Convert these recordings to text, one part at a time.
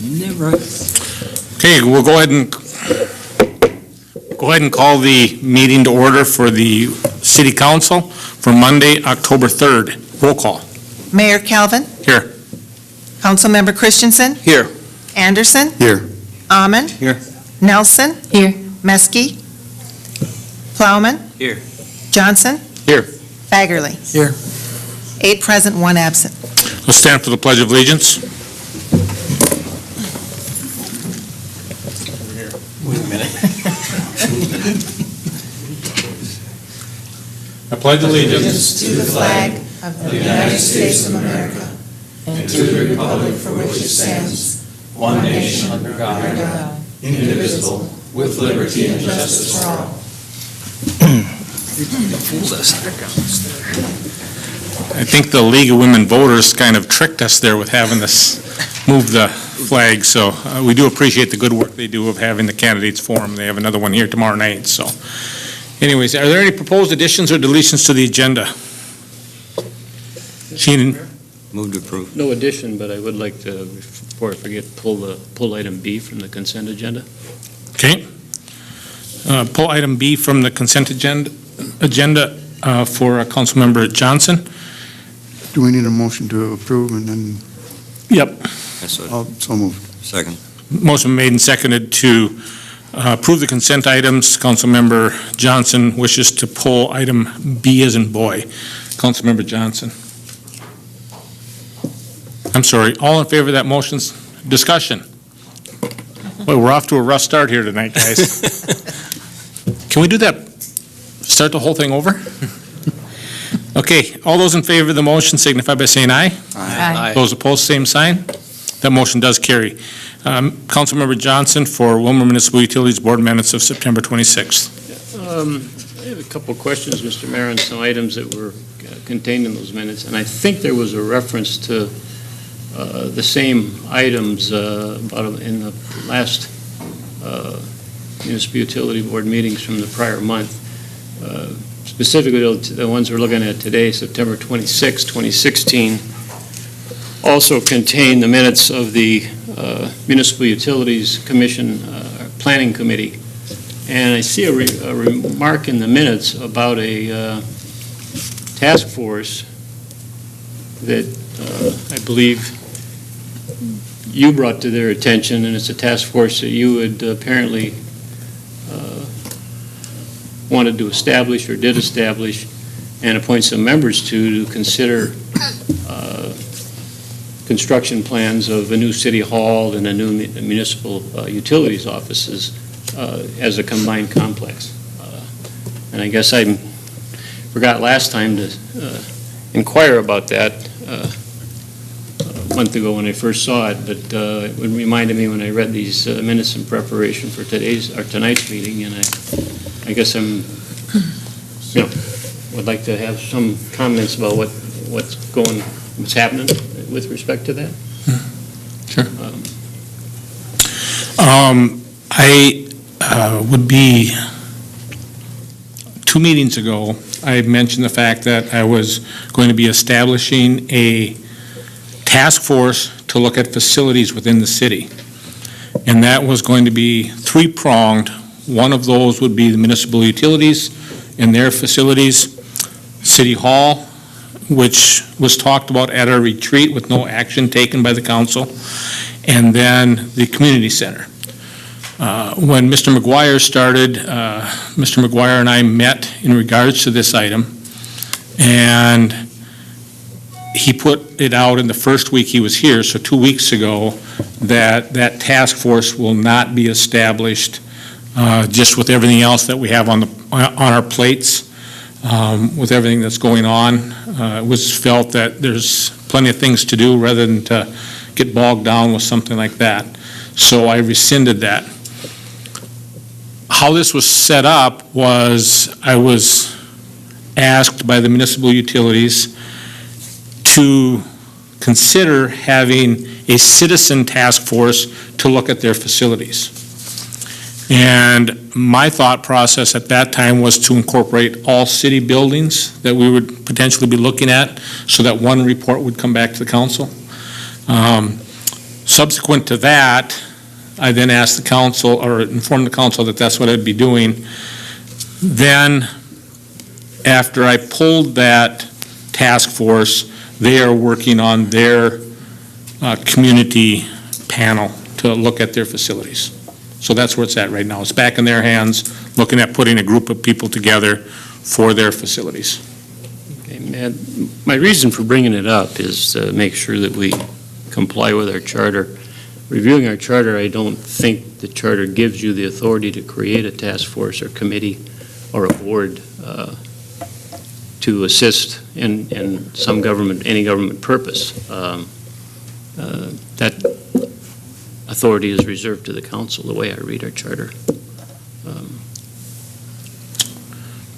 Okay, we'll go ahead and call the meeting to order for the City Council for Monday, October 3rd. Roll call. Mayor Calvin. Here. Councilmember Christensen. Here. Anderson. Here. Amon. Here. Nelson. Here. Meske. Plowman. Here. Johnson. Here. Baggerly. Here. 8 present, 1 absent. We'll stand for the Pledge of Allegiance. Wait a minute. I pledge allegiance To the flag of the United States of America and to the republic for which it stands, one nation under God, indivisible, with liberty and justice for all. I think the League of Women Voters kind of tricked us there with having us move the flag, so we do appreciate the good work they do of having the candidates forum. They have another one here tomorrow night, so. Anyways, are there any proposed additions or deletions to the agenda? Sheenan? Move to approve. No addition, but I would like to, before I forget, pull item B from the consent agenda. Okay. Pull item B from the consent agenda for Councilmember Johnson. Do we need a motion to approve and then, Yep. so moved. Second. Motion made and seconded to approve the consent items. Councilmember Johnson wishes to pull item B as in boy. Councilmember Johnson. I'm sorry, all in favor of that motion's discussion? Boy, we're off to a rough start here tonight, guys. Can we do that? Start the whole thing over? Okay, all those in favor of the motion signify by saying aye. Aye. Those opposed, same sign. That motion does carry. Councilmember Johnson for Willmar Municipal Utilities Board minutes of September 26th. I have a couple of questions, Mr. Mayor, on some items that were contained in those minutes, and I think there was a reference to the same items in the last Municipal Utility Board meetings from the prior month. Specifically, the ones we're looking at today, September 26, 2016, also contain the minutes of the Municipal Utilities Commission Planning Committee. And I see a remark in the minutes about a task force that I believe you brought to their attention, and it's a task force that you had apparently wanted to establish or did establish and appoint some members to consider construction plans of a new city hall and a new municipal utilities offices as a combined complex. And I guess I forgot last time to inquire about that a month ago when I first saw it, but it reminded me when I read these minutes in preparation for tonight's meeting, and I guess would like to have some comments about what's happening with respect to that. Sure. I would be, 2 meetings ago, I mentioned the fact that I was going to be establishing a task force to look at facilities within the city. And that was going to be 3-pronged. One of those would be the municipal utilities and their facilities, City Hall, which was talked about at our retreat with no action taken by the council, and then the community center. When Mr. McGuire started, Mr. McGuire and I met in regards to this item, and he put it out in the first week he was here, so 2 weeks ago, that task force will not be established just with everything else that we have on our plates. With everything that's going on, it was felt that there's plenty of things to do rather than to get bogged down with something like that. So I rescinded that. How this was set up was I was asked by the municipal utilities to consider having a citizen task force to look at their facilities. And my thought process at that time was to incorporate all city buildings that we would potentially be looking at so that one report would come back to the council. Subsequent to that, I then asked the council, or informed the council that that's what I'd be doing. Then, after I pulled that task force, they are working on their community panel to look at their facilities. So that's where it's at right now. It's back in their hands, looking at putting a group of people together for their facilities. Okay, Matt, my reason for bringing it up is to make sure that we comply with our charter. Reviewing our charter, I don't think the charter gives you the authority to create a task force or committee or a board to assist in some government, any government purpose. That authority is reserved to the council, the way I read our charter.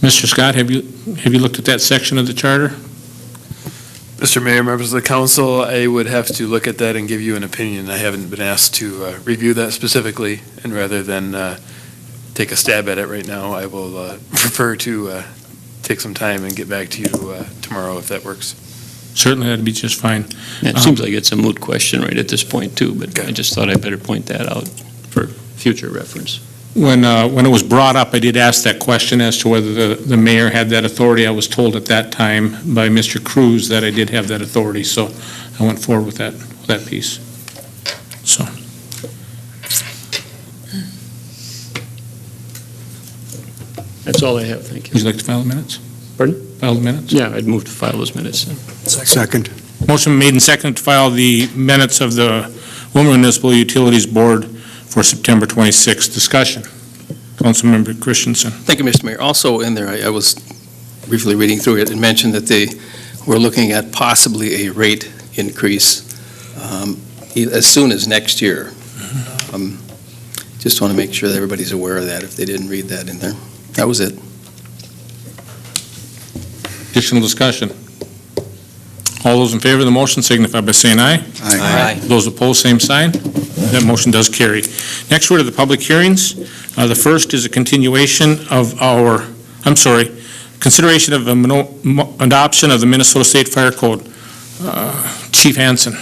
Mr. Scott, have you looked at that section of the charter? Mr. Mayor, members of the council, I would have to look at that and give you an opinion. I haven't been asked to review that specifically, and rather than take a stab at it right now, I will prefer to take some time and get back to you tomorrow if that works. Certainly, that'd be just fine. It seems like it's a moot question right at this point, too, but I just thought I'd better point that out for future reference. When it was brought up, I did ask that question as to whether the mayor had that authority. I was told at that time by Mr. Cruz that I did have that authority, so I went forward with that piece. So. That's all I have, thank you. Would you like to file the minutes? Pardon? File the minutes? Yeah, I'd move to file those minutes then. Second. Motion made and seconded to file the minutes of the Willmar Municipal Utilities Board for September 26th. Discussion. Councilmember Christensen. Thank you, Mr. Mayor. Also in there, I was briefly reading through it, and mentioned that they were looking at possibly a rate increase as soon as next year. Just want to make sure that everybody's aware of that if they didn't read that in there. That was it. Additional discussion. All those in favor of the motion signify by saying aye. Aye. Those opposed, same sign. That motion does carry. Next, we're to the public hearings. The first is a continuation of consideration of adoption of the Minnesota State Fire Code. Chief Hansen.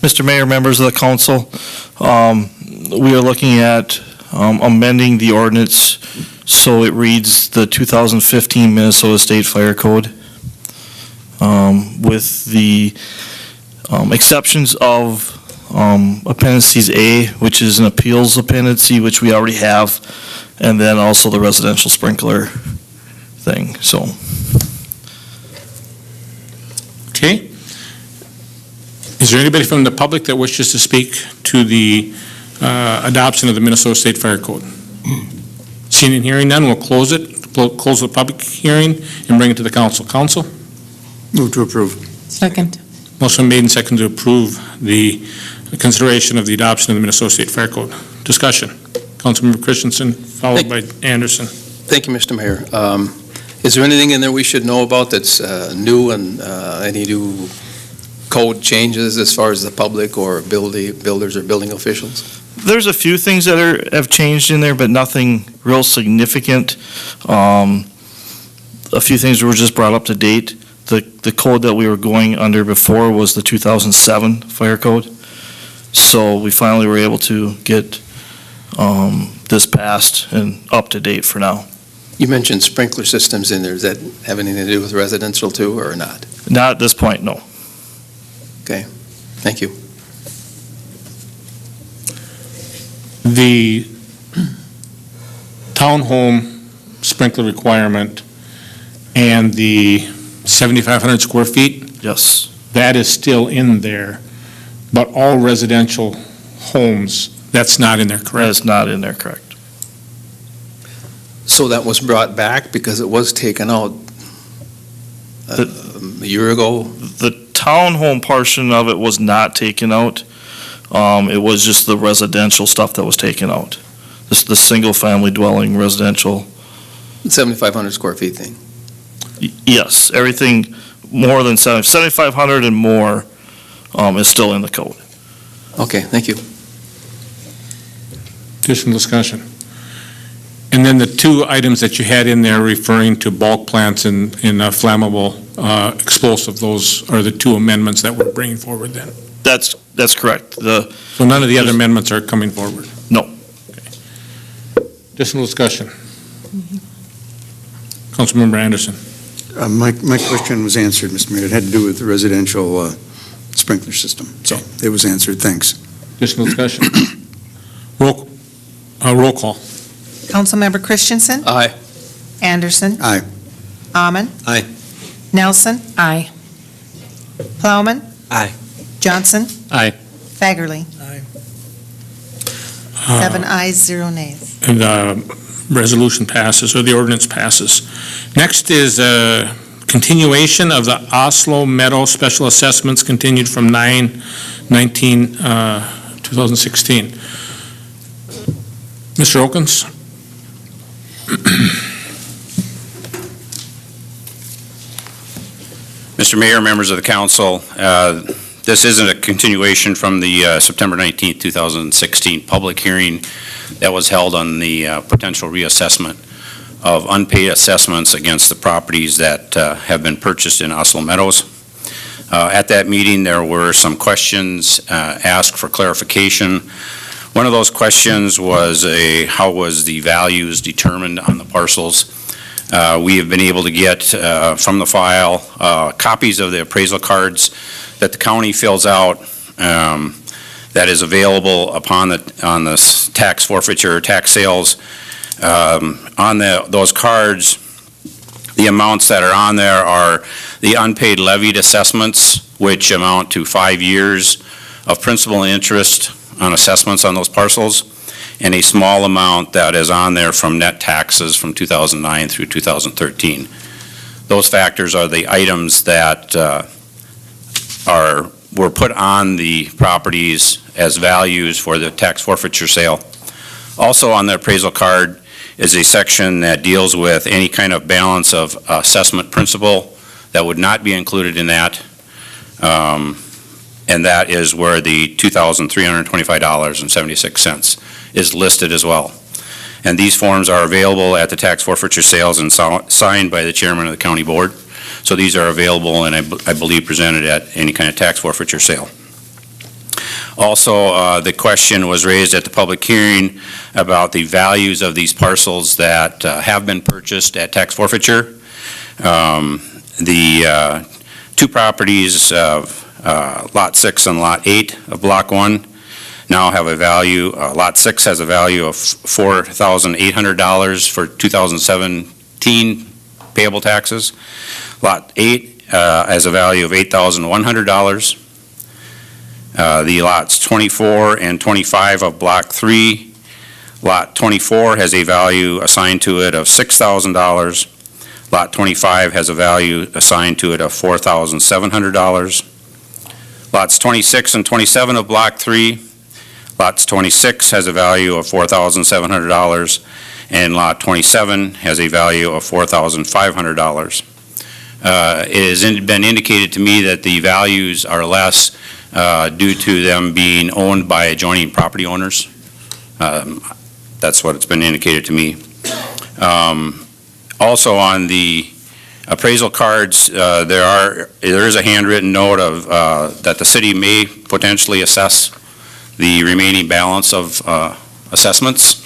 Mr. Mayor, members of the council, we are looking at amending the ordinance so it reads the 2015 Minnesota State Fire Code with the exceptions of appendices A, which is an appeals appendice, which we already have, and then also the residential sprinkler thing. So. Okay. Is there anybody from the public that wishes to speak to the adoption of the Minnesota State Fire Code? Seeing and hearing none, we'll close it, close the public hearing and bring it to the council. Council? Move to approve. Second. Motion made and seconded to approve the consideration of the adoption of the Minnesota State Fire Code. Discussion. Councilmember Christensen, followed by Anderson. Thank you, Mr. Mayor. Is there anything in there we should know about that's new, and any new code changes as far as the public or builders or building officials? There's a few things that have changed in there, but nothing real significant. A few things were just brought up to date. The code that we were going under before was the 2007 fire code. So we finally were able to get this passed and up to date for now. You mentioned sprinkler systems in there. Does that have anything to do with residential too, or not? Not at this point, no. Okay, thank you. The townhome sprinkler requirement and the 7,500 square feet, Yes. that is still in there, but all residential homes, that's not in there, That correct? is not in there, correct. So that was brought back because it was taken out a year ago? The townhome portion of it was not taken out. It was just the residential stuff that was taken out. The single-family dwelling residential. 7,500 square feet thing. Yes, everything more than 7,500 and more is still in the code. Okay, thank you. Additional discussion. And then the two items that you had in there referring to bulk plants and flammable explosive, those are the two amendments that we're bringing forward then? That's correct. So none of the other amendments are coming forward? No. Okay. Additional discussion? Councilmember Anderson. My question was answered, Mr. Mayor. It had to do with the residential sprinkler system. So it was answered. Thanks. Additional discussion? Roll call. Councilmember Christensen. Aye. Anderson. Aye. Amon. Aye. Nelson. Aye. Plowman. Aye. Johnson. Aye. Fagerly. Aye. 7 ayes, 0 nays. And the resolution passes, or the ordinance passes. Next is a continuation of the Oslo Meadow Special Assessments continued from 9/19/2016. Mr. Okens? Mr. Mayor, members of the council, this isn't a continuation from the September 19th, 2016 public hearing that was held on the potential reassessment of unpaid assessments against the properties that have been purchased in Oslo Meadows. At that meeting, there were some questions asked for clarification. One of those questions was how was the values determined on the parcels? We have been able to get from the file copies of the appraisal cards that the county fills out that is available on the tax forfeiture, tax sales. On those cards, the amounts that are on there are the unpaid levied assessments, which amount to 5 years of principal and interest on assessments on those parcels, and a small amount that is on there from net taxes from 2009 through 2013. Those factors are the items that were put on the properties as values for the tax forfeiture sale. Also on the appraisal card is a section that deals with any kind of balance of assessment principal that would not be included in that. And that is where the $2,325.76 is listed as well. And these forms are available at the tax forfeiture sales and signed by the chairman of the county board. So these are available and I believe presented at any kind of tax forfeiture sale. Also, the question was raised at the public hearing about the values of these parcels that have been purchased at tax forfeiture. The two properties of Lot 6 and Lot 8 of Block 1 now have a value. Lot 6 has a value of $4,800 for 2017 payable taxes. Lot 8 has a value of $8,100. The lots 24 and 25 of Block 3, Lot 24 has a value assigned to it of $6,000. Lot 25 has a value assigned to it of $4,700. Lots 26 and 27 of Block 3, Lots 26 has a value of $4,700, and Lot 27 has a value of $4,500. It has been indicated to me that the values are less due to them being owned by adjoining property owners. That's what it's been indicated to me. Also on the appraisal cards, there is a handwritten note of that the city may potentially assess the remaining balance of assessments.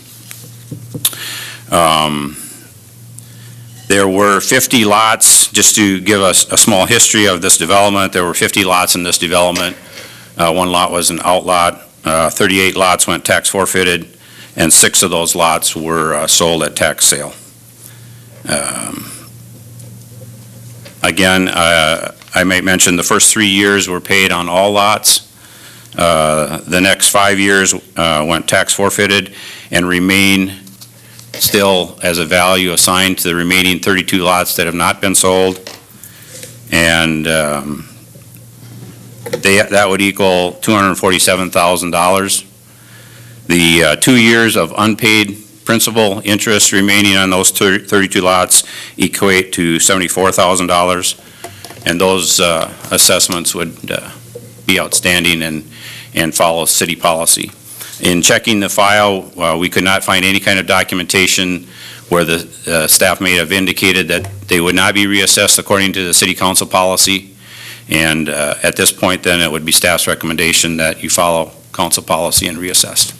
There were 50 lots, just to give us a small history of this development, there were 50 lots in this development. One lot was an outlot, 38 lots went tax forfeited, and 6 of those lots were sold at tax sale. Again, I might mention the first 3 years were paid on all lots. The next 5 years went tax forfeited and remain still as a value assigned to the remaining 32 lots that have not been sold. And that would equal $247,000. The 2 years of unpaid principal interest remaining on those 32 lots equate to $74,000. And those assessments would be outstanding and follow city policy. In checking the file, we could not find any kind of documentation where the staff may have indicated that they would not be reassessed according to the city council policy. And at this point, then, it would be staff's recommendation that you follow council policy and reassessed.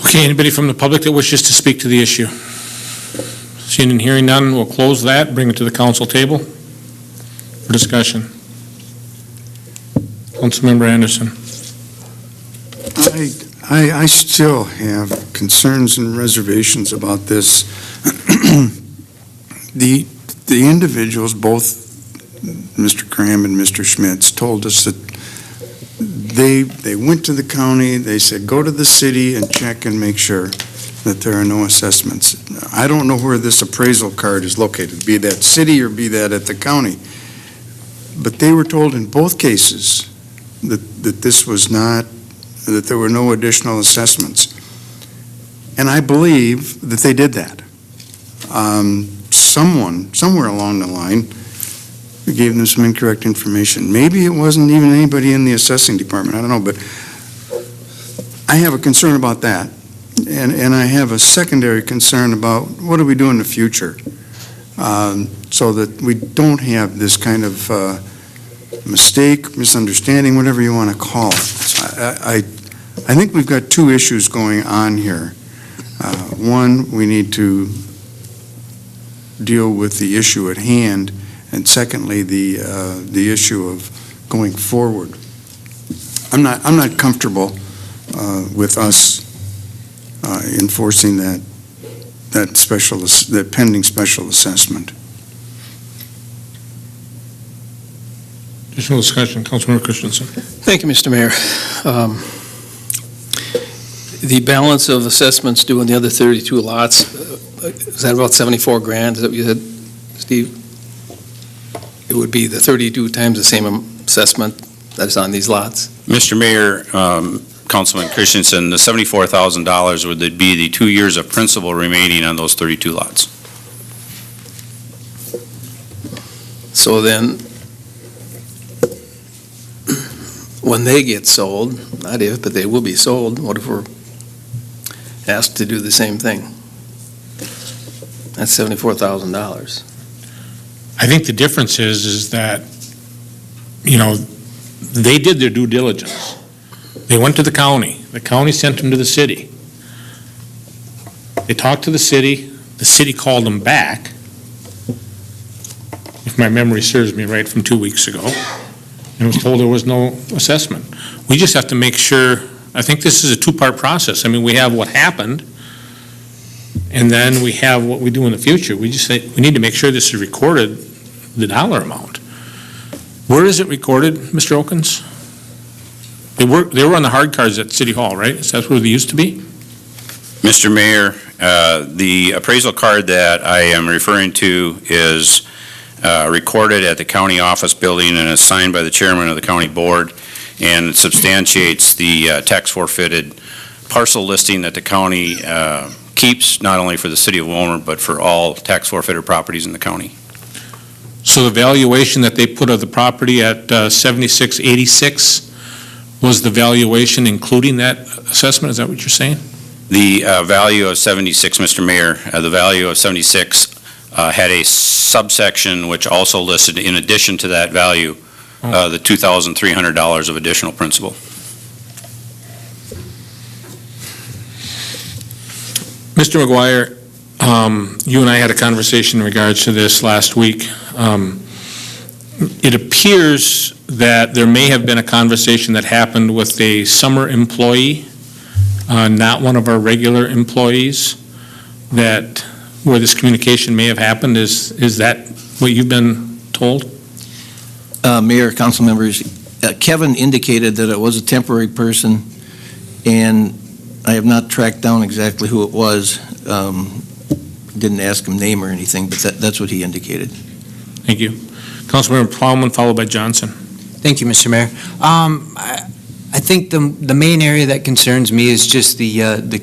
Okay, anybody from the public that wishes to speak to the issue? Seeing and hearing none, we'll close that, bring it to the council table for discussion. Councilmember Anderson. I still have concerns and reservations about this. The individuals, both Mr. Cram and Mr. Schmitz, told us that they went to the county, they said, go to the city and check and make sure that there are no assessments. I don't know where this appraisal card is located, be that city or be that at the county. But they were told in both cases that this was not, that there were no additional assessments. And I believe that they did that. Someone, somewhere along the line, gave them some incorrect information. Maybe it wasn't even anybody in the assessing department, I don't know, but I have a concern about that. And I have a secondary concern about what do we do in the future so that we don't have this kind of mistake, misunderstanding, whatever you want to call it. I think we've got two issues going on here. One, we need to deal with the issue at hand, and secondly, the issue of going forward. I'm not comfortable with us enforcing that pending special assessment. Additional discussion, Councilmember Christensen. Thank you, Mr. Mayor. The balance of assessments due on the other 32 lots, is that about 74 grand? Is that what you said, Steve? It would be the 32 times the same assessment that is on these lots? Mr. Mayor, Councilman Christensen, the $74,000 would be the 2 years of principal remaining on those 32 lots. So then, when they get sold, not if, but they will be sold, what if we're asked to do the same thing? That's $74,000. I think the difference is that, they did their due diligence. They went to the county sent them to the city. They talked to the city called them back, if my memory serves me right, from 2 weeks ago, and was told there was no assessment. We just have to make sure, I think this is a two-part process. I mean, we have what happened, and then we have what we do in the future. We just say, we need to make sure this is recorded, the dollar amount. Where is it recorded, Mr. Okins? They were on the hard cards at City Hall, right? Is that where they used to be? Mr. Mayor, the appraisal card that I am referring to is recorded at the county office building and is signed by the chairman of the county board, and it substantiates the tax forfeited parcel listing that the county keeps, not only for the city of Willmar, but for all tax forfeited properties in the county. So the valuation that they put of the property at 7686 was the valuation including that assessment? Is that what you're saying? The value of 76, Mr. Mayor, the value of 76 had a subsection which also listed, in addition to that value, the $2,300 of additional principal. Mr. McGuire, you and I had a conversation in regards to this last week. It appears that there may have been a conversation that happened with a summer employee, not one of our regular employees, where this communication may have happened. Is that what you've been told? Mayor, council members, Kevin indicated that it was a temporary person, and I have not tracked down exactly who it was. Didn't ask him name or anything, but that's what he indicated. Thank you. Councilmember Plowman, followed by Johnson. Thank you, Mr. Mayor. I think the main area that concerns me is just the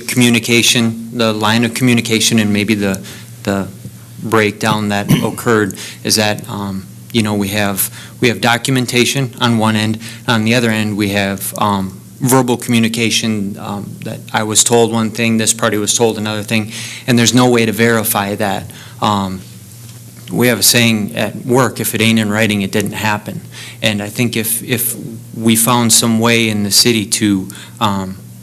communication, the line of communication, and maybe the breakdown that occurred. Is that we have documentation on one end. On the other end, we have verbal communication that I was told one thing, this party was told another thing, and there's no way to verify that. We have a saying at work, if it ain't in writing, it didn't happen. And I think if we found some way in the city to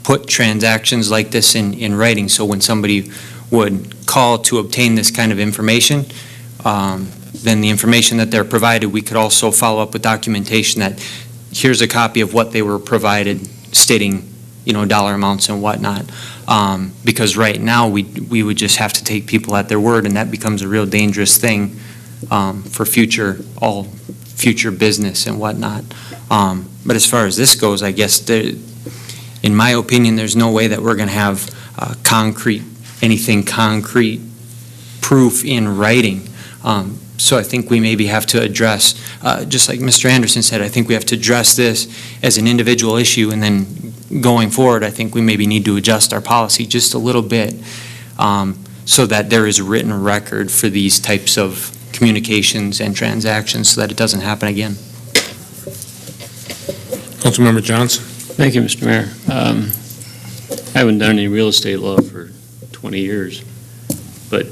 put transactions like this in writing, so when somebody would call to obtain this kind of information, then the information that they're provided, we could also follow up with documentation that here's a copy of what they were provided stating, dollar amounts and whatnot. Because right now, we would just have to take people at their word, and that becomes a real dangerous thing for all future business and whatnot. But as far as this goes, I guess, in my opinion, there's no way that we're going to have anything concrete proof in writing. So I think we maybe have to address, just like Mr. Anderson said, I think we have to address this as an individual issue, and then going forward, I think we maybe need to adjust our policy just a little bit so that there is a written record for these types of communications and transactions so that it doesn't happen again. Councilmember Johnson. Thank you, Mr. Mayor. I haven't done any real estate law for 20 years, but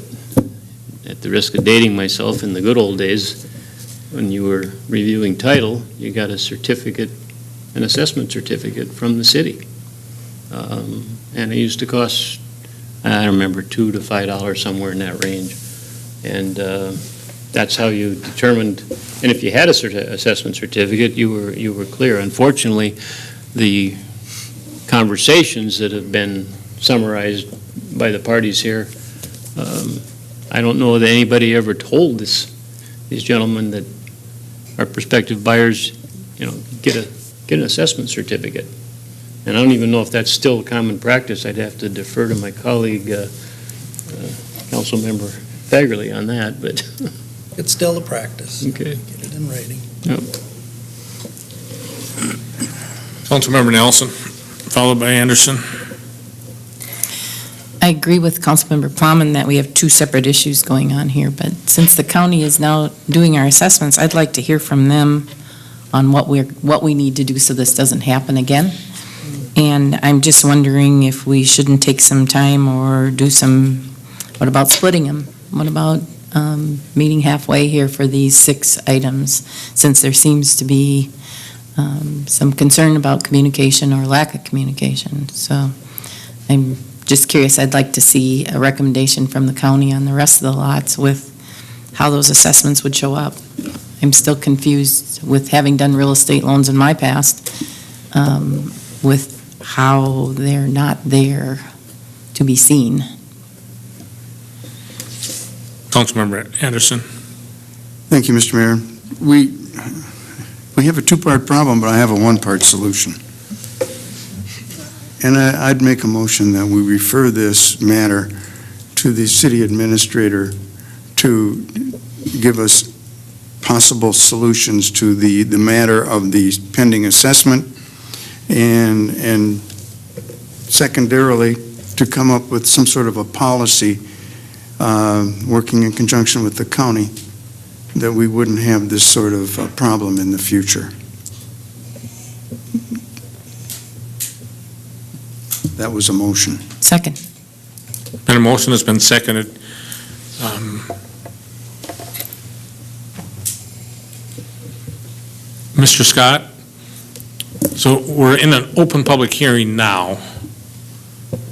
at the risk of dating myself, in the good old days, when you were reviewing title, you got a certificate, an assessment certificate from the city. And it used to cost, I don't remember, $2 to $5, somewhere in that range. And that's how you determined, and if you had a assessment certificate, you were clear. Unfortunately, the conversations that have been summarized by the parties here, I don't know that anybody ever told these gentlemen that our prospective buyers, get an assessment certificate. And I don't even know if that's still common practice. I'd have to defer to my colleague, Councilmember Fagerly on that, but. It's still a practice. Okay. Get it in writing. Yep. Councilmember Nelson, followed by Anderson. I agree with Councilmember Plowman that we have two separate issues going on here, but since the county is now doing our assessments, I'd like to hear from them on what we need to do so this doesn't happen again. And I'm just wondering if we shouldn't take some time or what about splitting them? What about meeting halfway here for these 6 items, since there seems to be some concern about communication or lack of communication. So I'm just curious, I'd like to see a recommendation from the county on the rest of the lots with how those assessments would show up. I'm still confused with having done real estate loans in my past, with how they're not there to be seen. Councilmember Anderson. Thank you, Mr. Mayor. We have a two-part problem, but I have a one-part solution. And I'd make a motion that we refer this matter to the city administrator to give us possible solutions to the matter of the pending assessment, and secondarily, to come up with some sort of a policy working in conjunction with the county that we wouldn't have this sort of problem in the future. That was a motion. Second. And a motion has been seconded. Mr. Scott, so we're in an open public hearing now.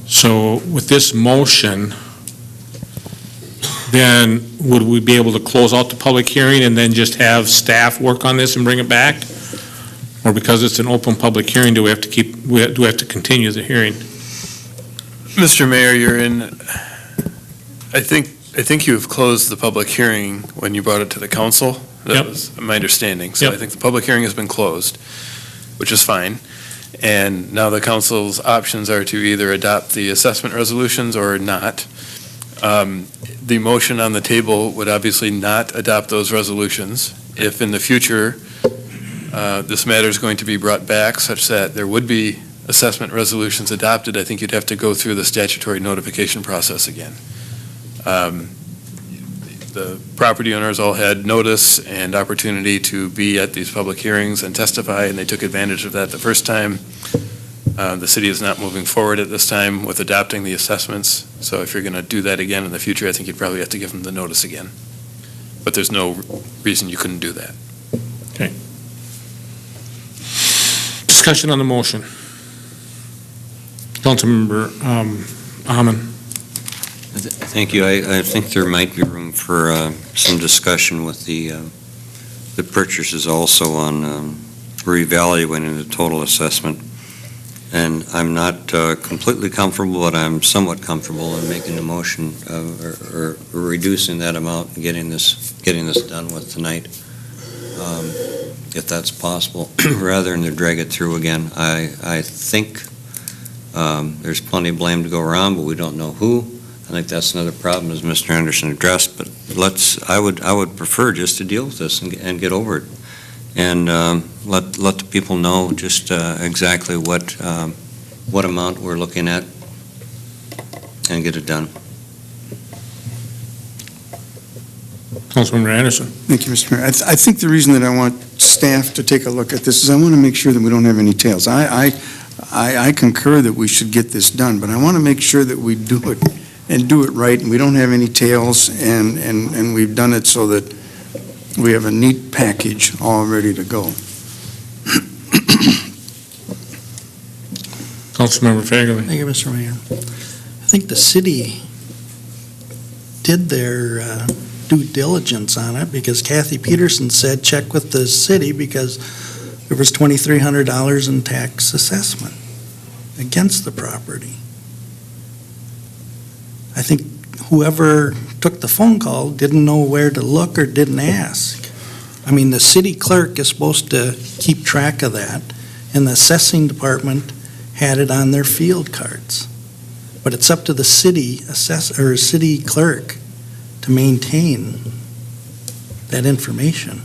So with this motion, then would we be able to close out the public hearing and then just have staff work on this and bring it back? Or because it's an open public hearing, do we have to continue the hearing? Mr. Mayor, I think you have closed the public hearing when you brought it to the council. That was my understanding. So I think the public hearing has been closed, which is fine. And now the council's options are to either adopt the assessment resolutions or not. The motion on the table would obviously not adopt those resolutions. If in the future this matter is going to be brought back such that there would be assessment resolutions adopted, I think you'd have to go through the statutory notification process again. the property owners all had notice and opportunity to be at these public hearings and testify, and they took advantage of that the first time. The city is not moving forward at this time with adopting the assessments, so if you're going to do that again in the future, I think you'd probably have to give them the notice again. But there's no reason you couldn't do that. Discussion on the motion. Councilmember Ahman. Thank you. I think there might be room for some discussion with the purchasers also on reevaluating the total assessment. And I'm not completely comfortable, but I'm somewhat comfortable in making a motion or reducing that amount and getting this done with tonight, if that's possible, rather than to drag it through again. I think there's plenty of blame to go around, but we don't know who. I think that's another problem, as Mr. Anderson addressed. But I would prefer just to deal with this and get over it. And let the people know just exactly what amount we're looking at and get it done. Councilmember Anderson. Thank you, Mr. Mayor. I think the reason that I want staff to take a look at this is I want to make sure that we don't have any tails. I concur that we should get this done, but I want to make sure that we do it and do it right, and we don't have any tails, and we've done it so that we have a neat package all ready to go. Councilmember Fagerly. Thank you, Mr. Mayor. I think the city did their due diligence on it, because Kathy Peterson said check with the city because there was $2,300 in tax assessment against the property. I think whoever took the phone call didn't know where to look or didn't ask. I mean, the city clerk is supposed to keep track of that, and the assessing department had it on their field cards. But it's up to the city city clerk to maintain that information.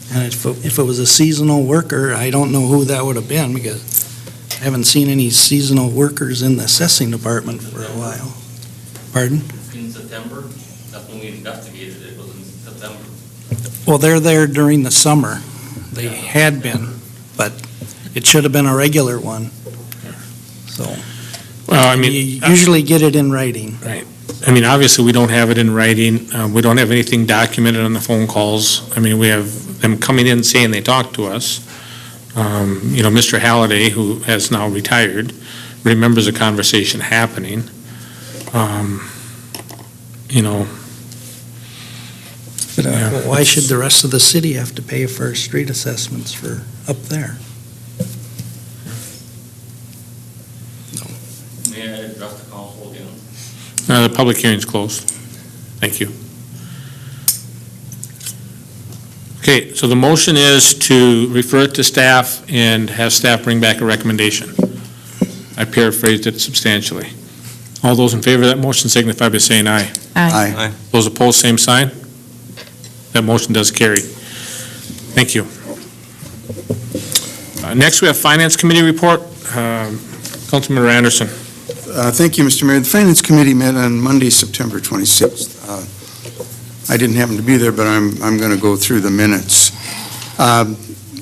And if it was a seasonal worker, I don't know who that would have been, because I haven't seen any seasonal workers in the assessing department for a while. Pardon? In September, that's when we investigated it, was in September. Well, they're there during the summer. They had been, but it should have been a regular one. So, Well, I you mean, usually get it in writing. I mean, obviously, we don't have it in writing. We don't have anything documented on the phone calls. I mean, we have them coming in saying they talked to us. Mr. Halliday, who has now retired, remembers a conversation happening. But why should the rest of the city have to pay for street assessments for up there? May I address the council again? The public hearing's closed. Thank you. Okay, so the motion is to refer it to staff and have staff bring back a recommendation. I paraphrased it substantially. All those in favor of that motion signify by saying aye. Aye. Those opposed, same sign. That motion does carry. Thank you. Next, we have Finance Committee report. Councilmember Anderson. Thank you, Mr. Mayor. The Finance Committee met on Monday, September 26th. I didn't happen to be there, but I'm going to go through the minutes.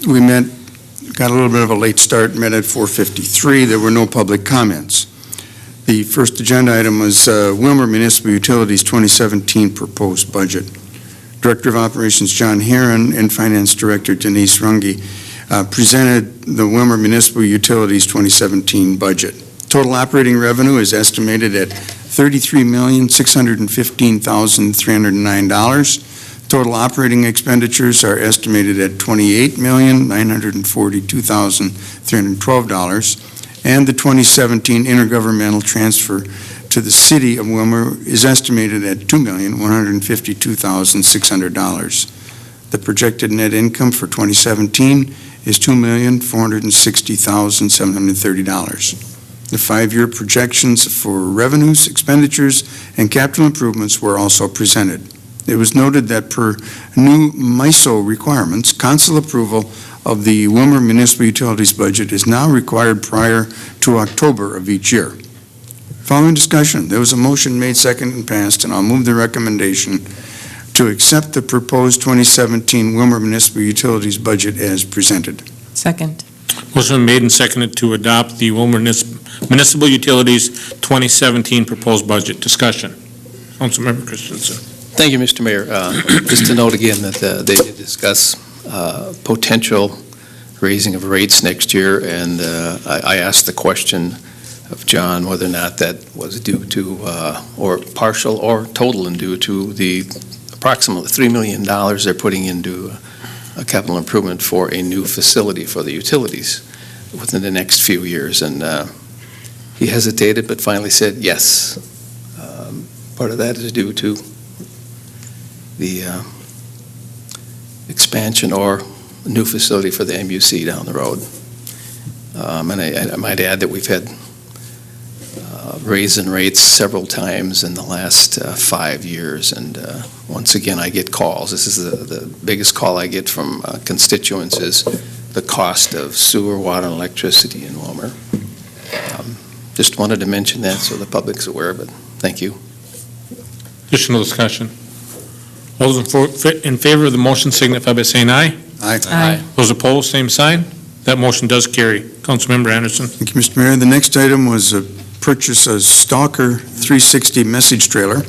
We got a little bit of a late start, met at 4:53. There were no public comments. The first agenda item was Willmar Municipal Utilities 2017 proposed budget. Director of Operations John Herron and Finance Director Denise Runge presented the Willmar Municipal Utilities 2017 budget. Total operating revenue is estimated at $33,615,309. Total operating expenditures are estimated at $28,942,312. And the 2017 intergovernmental transfer to the city of Willmar is estimated at $2,152,600. The projected net income for 2017 is $2,460,730. The 5-year projections for revenues, expenditures, and capital improvements were also presented. It was noted that per new MISO requirements, council approval of the Willmar Municipal Utilities budget is now required prior to October of each year. Following discussion, there was a motion made, second, and passed, and I'll move the recommendation to accept the proposed 2017 Willmar Municipal Utilities budget as presented. Second. Motion been made and seconded to adopt the Willmar Municipal Utilities 2017 proposed budget. Discussion. Councilmember Christensen. Thank you, Mr. Mayor. Just to note again that they did discuss potential raising of rates next year, and I asked the question of John whether or not that was due to, or partial or total and due to the approximately $3 million they're putting into a capital improvement for a new facility for the utilities within the next few years. And he hesitated, but finally said yes. Part of that is due to the expansion or new facility for the MUC down the road. And I might add that we've had raise in rates several times in the last 5 years, and once again, I get calls. This is the biggest call I get from constituents is the cost of sewer, water, and electricity in Willmar. Just wanted to mention that so the public's aware of it. Thank you. Additional discussion. All those in favor of the motion signify by saying aye. Aye. Those opposed, same sign. That motion does carry. Councilmember Anderson. Thank you, Mr. Mayor. The next item was purchase a Stalker 360 message trailer.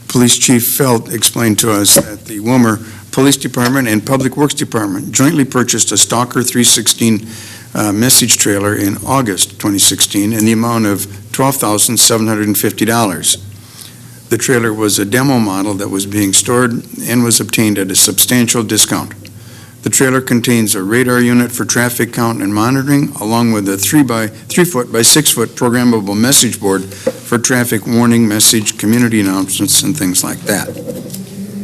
Police Chief Feld explained to us that the Willmar Police Department and Public Works Department jointly purchased a Stalker 316 message trailer in August 2016 in the amount of $12,750. The trailer was a demo model that was being stored and was obtained at a substantial discount. The trailer contains a radar unit for traffic count and monitoring, along with a 3-foot by 6-foot programmable message board for traffic warning, message, community announcements, and things like that.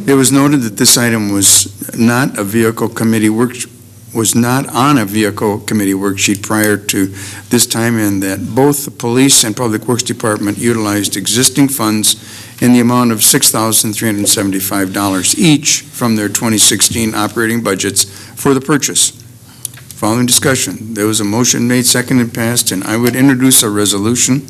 It was noted that this item was not on a vehicle committee worksheet prior to this time, and that both the Police and Public Works Department utilized existing funds in the amount of $6,375 each from their 2016 operating budgets for the purchase. Following discussion, there was a motion made, seconded, and passed, and I would introduce a resolution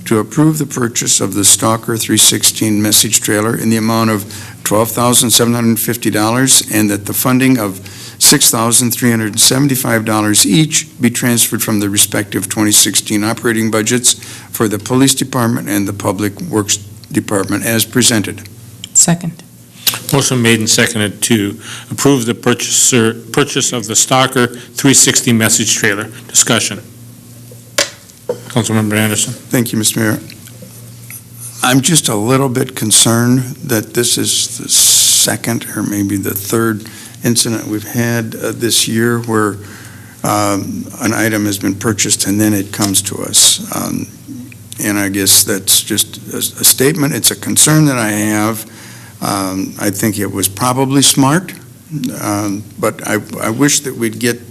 to approve the purchase of the Stalker 316 message trailer in the amount of $12,750, and that the funding of $6,375 each be transferred from the respective 2016 operating budgets for the Police Department and the Public Works Department as presented. Second. Motion made and seconded to approve the purchase of the Stalker 360 message trailer. Discussion. Councilmember Anderson. Thank you, Mr. Mayor. I'm just a little bit concerned that this is the second or maybe the third incident we've had this year where an item has been purchased and then it comes to us. And I guess that's just a statement. It's a concern that I have. I think it was probably smart, but I wish that we'd get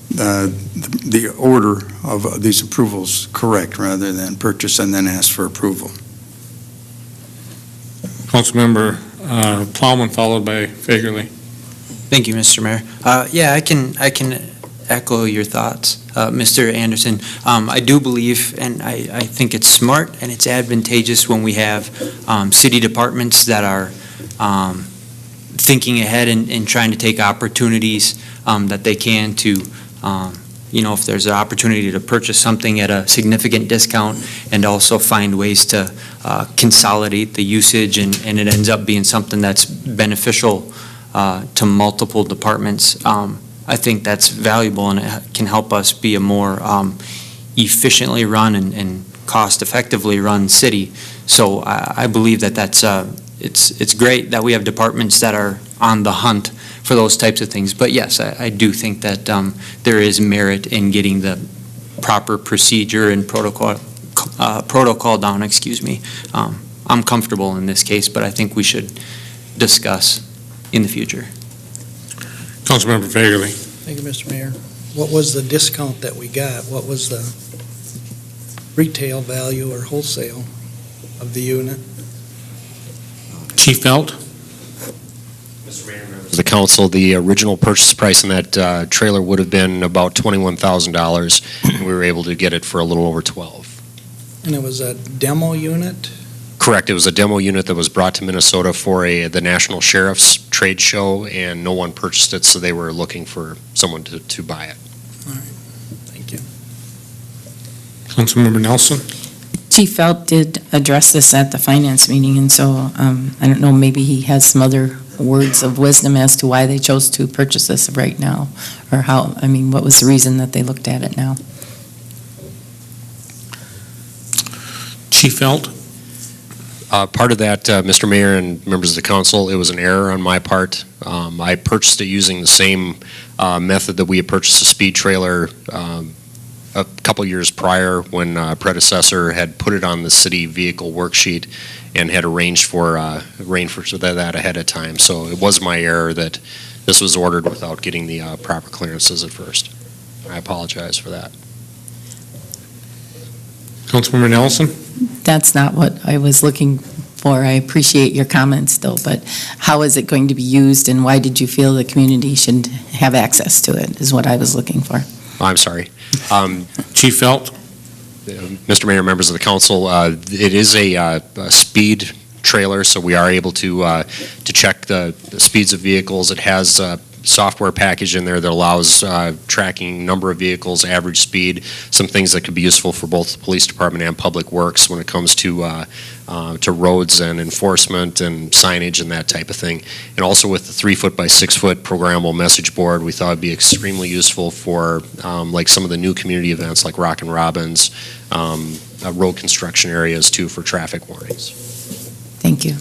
the order of these approvals correct rather than purchase and then ask for approval. Councilmember Plowman, followed by Fagerly. Thank you, Mr. Mayor. Yeah, I can echo your thoughts, Mr. Anderson. I do believe, and I think it's smart and it's advantageous when we have city departments that are thinking ahead and trying to take opportunities that they can to, if there's an opportunity to purchase something at a significant discount and also find ways to consolidate the usage and it ends up being something that's beneficial to multiple departments. I think that's valuable and it can help us be a more efficiently run and cost-effectively run city. So I believe that it's great that we have departments that are on the hunt for those types of things. But yes, I do think that there is merit in getting the proper procedure and protocol down. I'm comfortable in this case, but I think we should discuss in the future. Councilmember Fagerly. Thank you, Mr. Mayor. What was the discount that we got? What was the retail value or wholesale of the unit? Chief Felt. Mr. Mayor, members of the council, the original purchase price on that trailer would have been about $21,000, and we were able to get it for a little over $12,000. And it was a demo unit? Correct. It was a demo unit that was brought to Minnesota for the National Sheriff's Trade Show, and no one purchased it, so they were looking for someone to buy it. All right, thank you. Councilmember Nelson? Chief Felt did address this at the finance meeting, and so I don't know, maybe he has some other words of wisdom as to why they chose to purchase this right now, or how, I mean, what was the reason that they looked at it now? Chief Felt? Part of that, Mr. Mayor and members of the council, it was an error on my part. I purchased it using the same method that we had purchased a speed trailer a couple years prior, when predecessor had put it on the city vehicle worksheet and had arranged for that ahead of time. So it was my error that this was ordered without getting the proper clearances at first. I apologize for that. Councilmember Nelson? That's not what I was looking for. I appreciate your comments, though, but how is it going to be used, and why did you feel the community should have access to it, is what I was looking for. I'm sorry. Chief Felt? Mr. Mayor, members of the council, it is a speed trailer, so we are able to check the speeds of vehicles. It has a software package in there that allows tracking number of vehicles, average speed, some things that could be useful for both the police department and public works when it comes to roads and enforcement and signage and that type of thing. And also with the 3-foot by 6-foot programmable message board, we thought it'd be extremely useful for like some of the new community events like Rock and Robbins, road construction areas too, for traffic warnings. Thank you.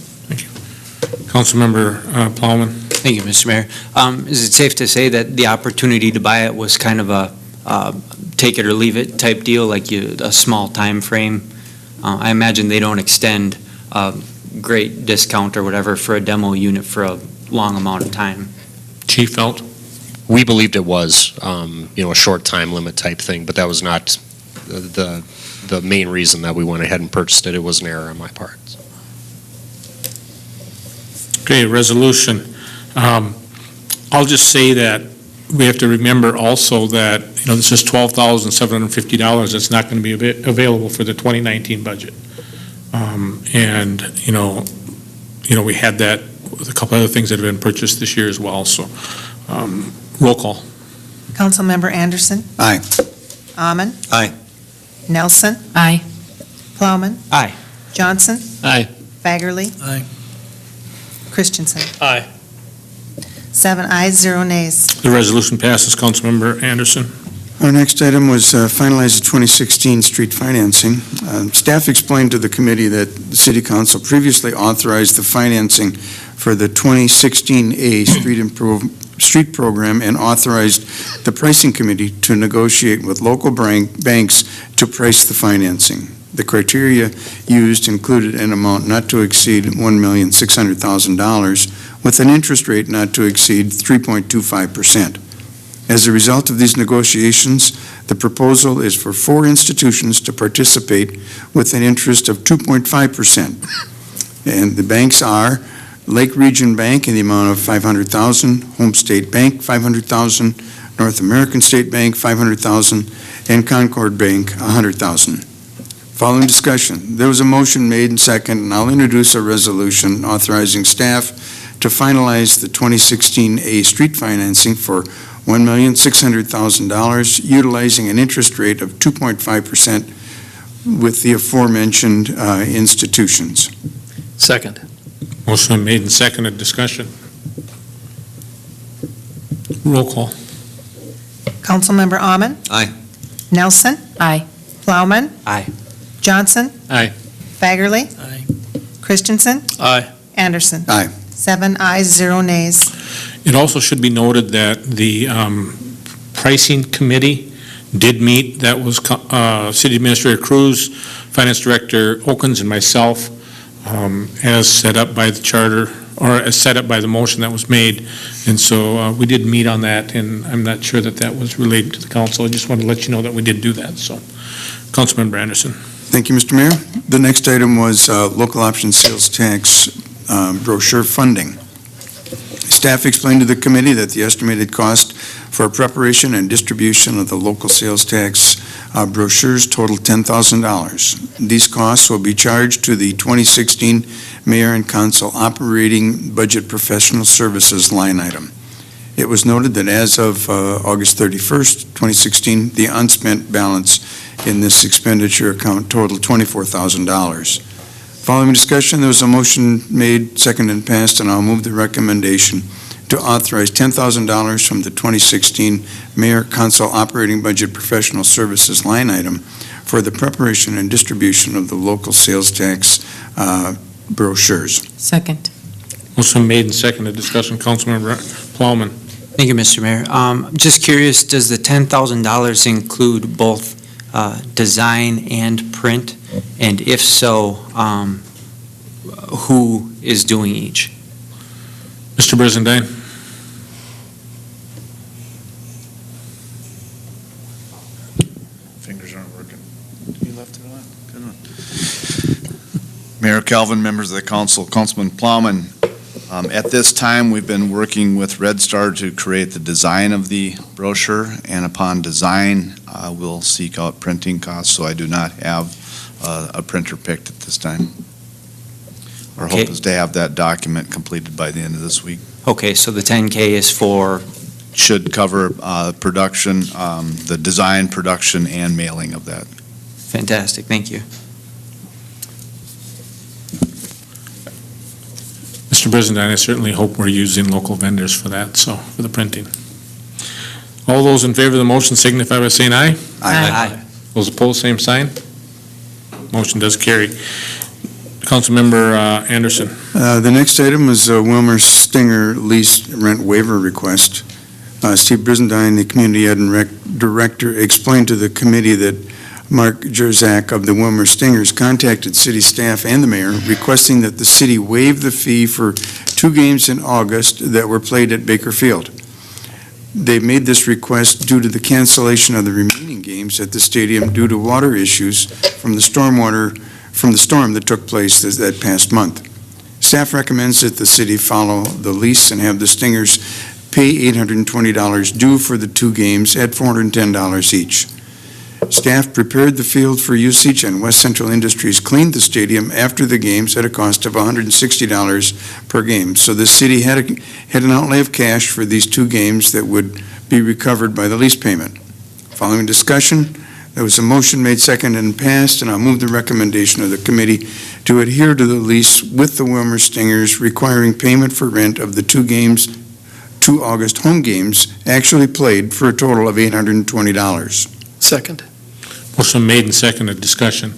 Councilmember Plowman? Thank you, Mr. Mayor. Is it safe to say that the opportunity to buy it was kind of a take it or leave it type deal, like a small time frame? I imagine they don't extend a great discount or whatever for a demo unit for a long amount of time. Chief Felt? We believed it was, a short time limit type thing, but that was not the main reason that we went ahead and purchased it. It was an error on my part. Okay, resolution. I'll just say that we have to remember also that, this is $12,750. That's not going to be available for the 2019 budget. And, we had that with a couple other things that have been purchased this year as well. So, roll call. Councilmember Anderson. Aye. Almond. Aye. Nelson. Aye. Plowman. Aye. Johnson. Aye. Fagerly. Aye. Christensen. Aye. 7 ayes, 0 nays. The resolution passes. Councilmember Anderson. Our next item was finalize the 2016 street financing. Staff explained to the committee that the City Council previously authorized the financing for the 2016A street program and authorized the pricing committee to negotiate with local banks to price the financing. The criteria used included an amount not to exceed $1,600,000 with an interest rate not to exceed 3.25%. As a result of these negotiations, the proposal is for 4 institutions to participate with an interest of 2.5%. And the banks are Lake Region Bank in the amount of $500,000, Home State Bank $500,000, North American State Bank $500,000, and Concord Bank $100,000. Following discussion, there was a motion made and second, and I'll introduce a resolution authorizing staff to finalize the 2016A street financing for $1,600,000, utilizing an interest rate of 2.5% with the aforementioned institutions. Second. Motion made and seconded. Discussion. Roll call. Councilmember Almond. Aye. Nelson. Aye. Plowman. Aye. Johnson. Aye. Fagerly. Aye. Christensen. Aye. Anderson. Aye. 7 ayes, 0 nays. It also should be noted that the pricing committee did meet. That was City Administrator Cruz, Finance Director Okens, and myself, as set up by the charter, or as set up by the motion that was made. And so we did meet on that, and I'm not sure that that was related to the council. I just wanted to let you know that we did do that. So, Councilmember Anderson. Thank you, Mr. Mayor. The next item was local option sales tax brochure funding. Staff explained to the committee that the estimated cost for preparation and distribution of the local sales tax brochures total $10,000. These costs will be charged to the 2016 Mayor and Council Operating Budget Professional Services line item. It was noted that as of August 31st, 2016, the unspent balance in this expenditure account totaled $24,000. Following discussion, there was a motion made, seconded, and passed, and I'll move the recommendation to authorize $10,000 from the 2016 Mayor Council Operating Budget Professional Services line item for the preparation and distribution of the local sales tax brochures. Second. Motion made and seconded. Discussion, Councilmember Plowman. Thank you, Mr. Mayor. Just curious, does the $10,000 include both design and print? And if so, who is doing each? Mr. Brizendine. Fingers aren't working. You left it on? Good one. Mayor Calvin, members of the council, Councilman Plowman, at this time, we've been working with Red Star to create the design of the brochure, and upon design, we'll seek out printing costs, so I do not have a printer picked at this time. Our hope is to have that document completed by the end of this week. Okay, so the 10K is for? Should cover production, the design, production, and mailing of that. Fantastic, thank you. Mr. Brizendine, I certainly hope we're using local vendors for that, so, for the printing. All those in favor of the motion signify by saying aye. Aye. Those opposed, same sign. Motion does carry. Councilmember Anderson. The next item is Willmar Stinger lease rent waiver request. Steve Brizendine, the Community Ed and Rec Director, explained to the committee that Mark Jerzak of the Willmar Stingers contacted city staff and the mayor requesting that the city waive the fee for 2 games in August that were played at Baker Field. They made this request due to the cancellation of the remaining games at the stadium due to water issues from the storm that took place that past month. Staff recommends that the city follow the lease and have the Stingers pay $820 due for the 2 games at $410 each. Staff prepared the field for usage, and West Central Industries cleaned the stadium after the games at a cost of $160 per game. So the city had an outlay of cash for these 2 games that would be recovered by the lease payment. Following discussion, there was a motion made, seconded, and passed, and I'll move the recommendation of the committee to adhere to the lease with the Willmar Stingers, requiring payment for rent of the 2 August home games actually played for a total of $820. Second. Motion made and seconded. Discussion.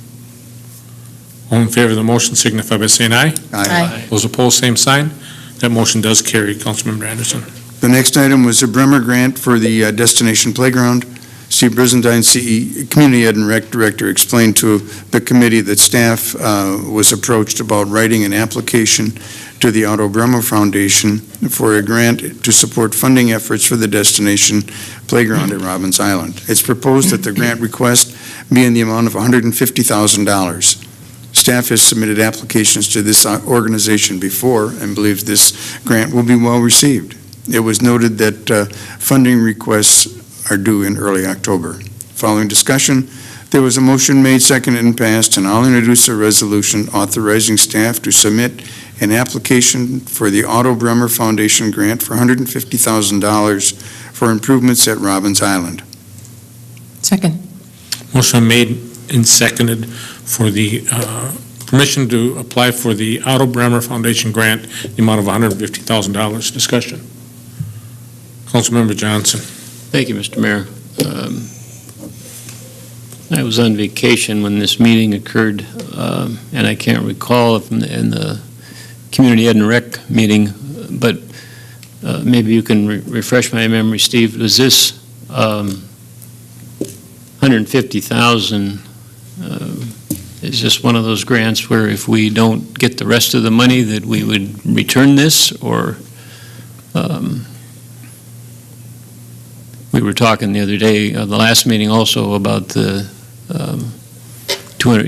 All in favor of the motion signify by saying aye. Aye. Those opposed, same sign. That motion does carry. Councilmember Anderson. The next item was a Bremer grant for the Destination Playground. Steve Brizendine, Community Ed and Rec Director, explained to the committee that staff was approached about writing an application to the Otto Bremer Foundation for a grant to support funding efforts for the Destination Playground at Robbins Island. It's proposed that the grant request be in the amount of $150,000. Staff has submitted applications to this organization before and believes this grant will be well received. It was noted that funding requests are due in early October. Following discussion, there was a motion made, seconded, and passed, and I'll introduce a resolution authorizing staff to submit an application for the Otto Bremer Foundation grant for $150,000 for improvements at Robbins Island. Second. Motion made and seconded for the permission to apply for the Otto Bremer Foundation grant, the amount of $150,000. Discussion. Councilmember Johnson. Thank you, Mr. Mayor. I was on vacation when this meeting occurred, and I can't recall if in the Community Ed and Rec meeting, but maybe you can refresh my memory, Steve. Was this $150,000? Is this one of those grants where if we don't get the rest of the money that we would return this, or we were talking the other day, the last meeting also about the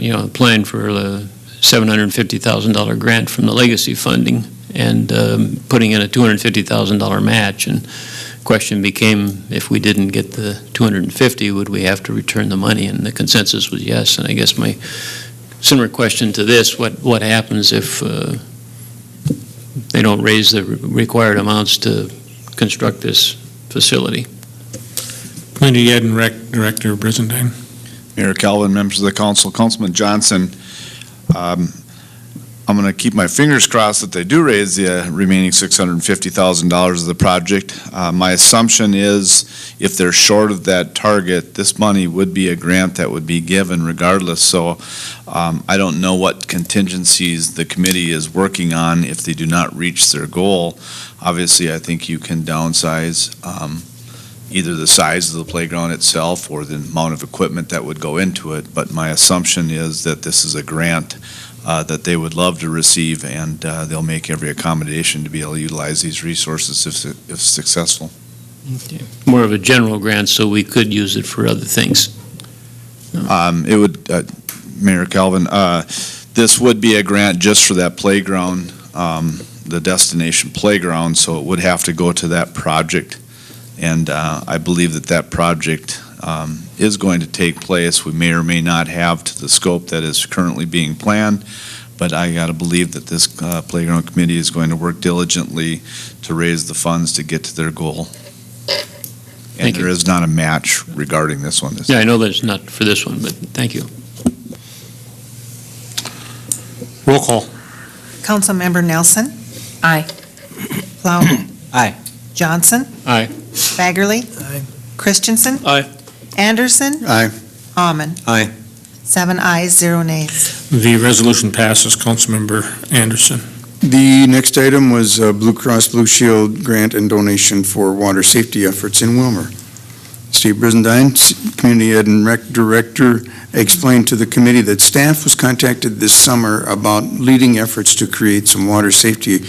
applying for the $750,000 grant from the legacy funding and putting in a $250,000 match. And question became, if we didn't get the 250, would we have to return the money? And the consensus was yes. And I guess my similar question to this, what happens if they don't raise the required amounts to construct this facility? Community Ed and Rec Director Brizendine. Mayor Calvin, members of the council, Councilman Johnson, I'm going to keep my fingers crossed that they do raise the remaining $650,000 of the project. My assumption is if they're short of that target, this money would be a grant that would be given regardless. So I don't know what contingencies the committee is working on if they do not reach their goal. Obviously, I think you can downsize either the size of the playground itself or the amount of equipment that would go into it. But my assumption is that this is a grant that they would love to receive, and they'll make every accommodation to be able to utilize these resources if successful. Okay. More of a general grant, so we could use it for other things. It would, Mayor Calvin, this would be a grant just for that playground, the destination playground, so it would have to go to that project. And I believe that project is going to take place. We may or may not have to the scope that is currently being planned, but I got to believe that this playground committee is going to work diligently to raise the funds to get to their goal. And there is not a match regarding this one. Yeah, I know that it's not for this one, but thank you. Roll call. Councilmember Nelson. Aye. Plowman. Aye. Johnson. Aye. Bagerly. Aye. Christensen. Aye. Anderson. Aye. Almond. Aye. 7 ayes, 0 nays. The resolution passes. Councilmember Anderson. The next item was Blue Cross Blue Shield grant and donation for water safety efforts in Willmar. Steve Brizendine, Community Ed and Rec Director, explained to the committee that staff was contacted this summer about leading efforts to create some water safety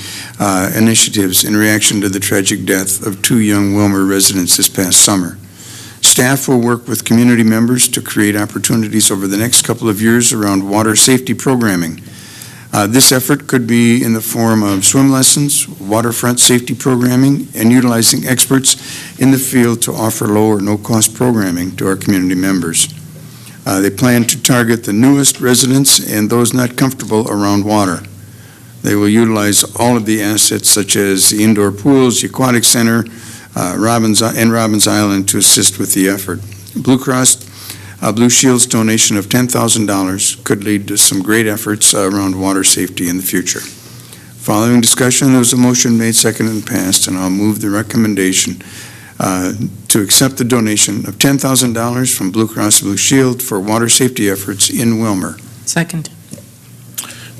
initiatives in reaction to the tragic death of 2 young Willmar residents this past summer. Staff will work with community members to create opportunities over the next couple of years around water safety programming. This effort could be in the form of swim lessons, waterfront safety programming, and utilizing experts in the field to offer low or no-cost programming to our community members. They plan to target the newest residents and those not comfortable around water. They will utilize all of the assets such as the indoor pools, the aquatic center, Robbins Island to assist with the effort. Blue Cross Blue Shield's donation of $10,000 could lead to some great efforts around water safety in the future. Following discussion, there was a motion made, seconded, and passed, and I'll move the recommendation to accept the donation of $10,000 from Blue Cross Blue Shield for water safety efforts in Willmar. Second.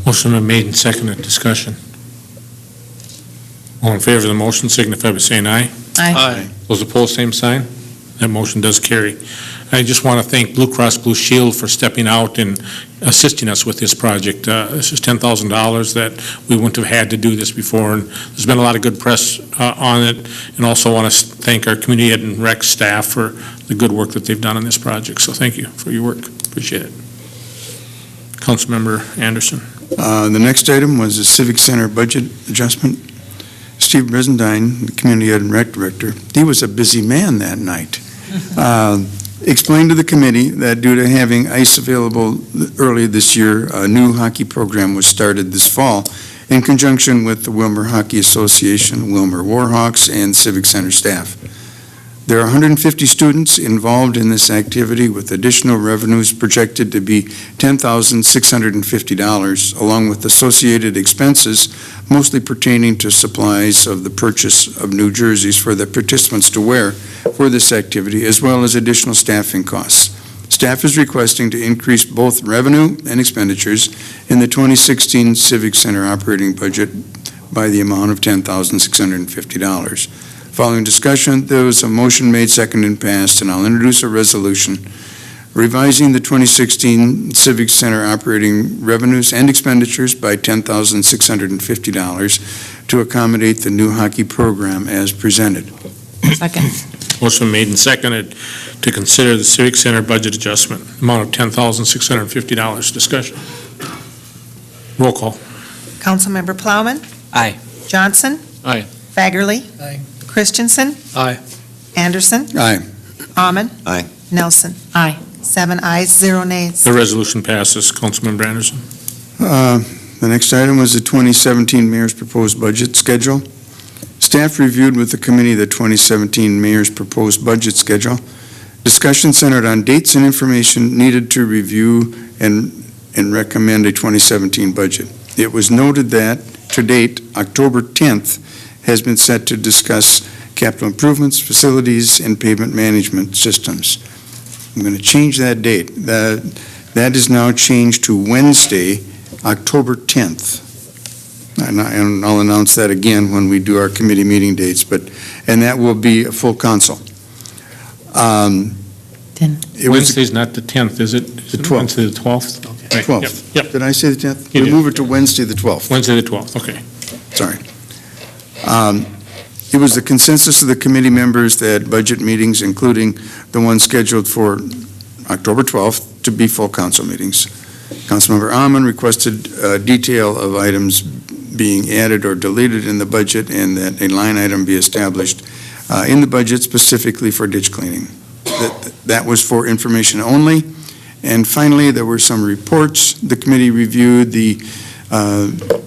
Motion been made and seconded. Discussion. All in favor of the motion signify by saying aye. Aye. Those opposed, same sign. That motion does carry. I just want to thank Blue Cross Blue Shield for stepping out and assisting us with this project. This is $10,000 that we wouldn't have had to do this before, and there's been a lot of good press on it, and also want to thank our Community Ed and Rec staff for the good work that they've done on this project. So thank you for your work. Appreciate it. Councilmember Anderson. The next item was the Civic Center budget adjustment. Steve Brizendine, the Community Ed and Rec Director, he was a busy man that night. Explained to the committee that due to having ice available early this year, a new hockey program was started this fall in conjunction with the Willmar Hockey Association, Willmar Warhawks, and Civic Center staff. There are 150 students involved in this activity, with additional revenues projected to be $10,650, along with associated expenses, mostly pertaining to supplies of the purchase of new jerseys for the participants to wear for this activity, as well as additional staffing costs. Staff is requesting to increase both revenue and expenditures in the 2016 Civic Center operating budget by the amount of $10,650. Following discussion, there was a motion made, seconded, and passed, and I'll introduce a resolution revising the 2016 Civic Center operating revenues and expenditures by $10,650 to accommodate the new hockey program as presented. Second. Motion made and seconded to consider the Civic Center budget adjustment, amount of $10,650. Discussion. Roll call. Councilmember Plowman. Aye. Johnson. Aye. Bagerly. Aye. Christensen. Aye. Anderson. Aye. Almond. Aye. Nelson. Aye. 7 ayes, 0 nays. The resolution passes. Councilmember Anderson. The next item was the 2017 Mayor's Proposed Budget Schedule. Staff reviewed with the committee the 2017 Mayor's Proposed Budget Schedule. Discussion centered on dates and information needed to review and recommend a 2017 budget. It was noted that, to date, October 10th has been set to discuss capital improvements, facilities, and pavement management systems. I'm going to change that date. That is now changed to Wednesday, October 10th. And I'll announce that again when we do our committee meeting dates, and that will be a full council. Wednesday's not the 10th, is it? The 12th. Wednesday the 12th? Okay. 12th. Yep. Did I say the 10th? You We did. move it to Wednesday, the 12th. Wednesday the 12th, okay. Sorry. It was the consensus of the committee members that budget meetings, including the one scheduled for October 12th, to be full council meetings. Councilmember Amon requested detail of items being added or deleted in the budget and that a line item be established in the budget specifically for ditch cleaning. That was for information only. And finally, there were some reports. The committee reviewed the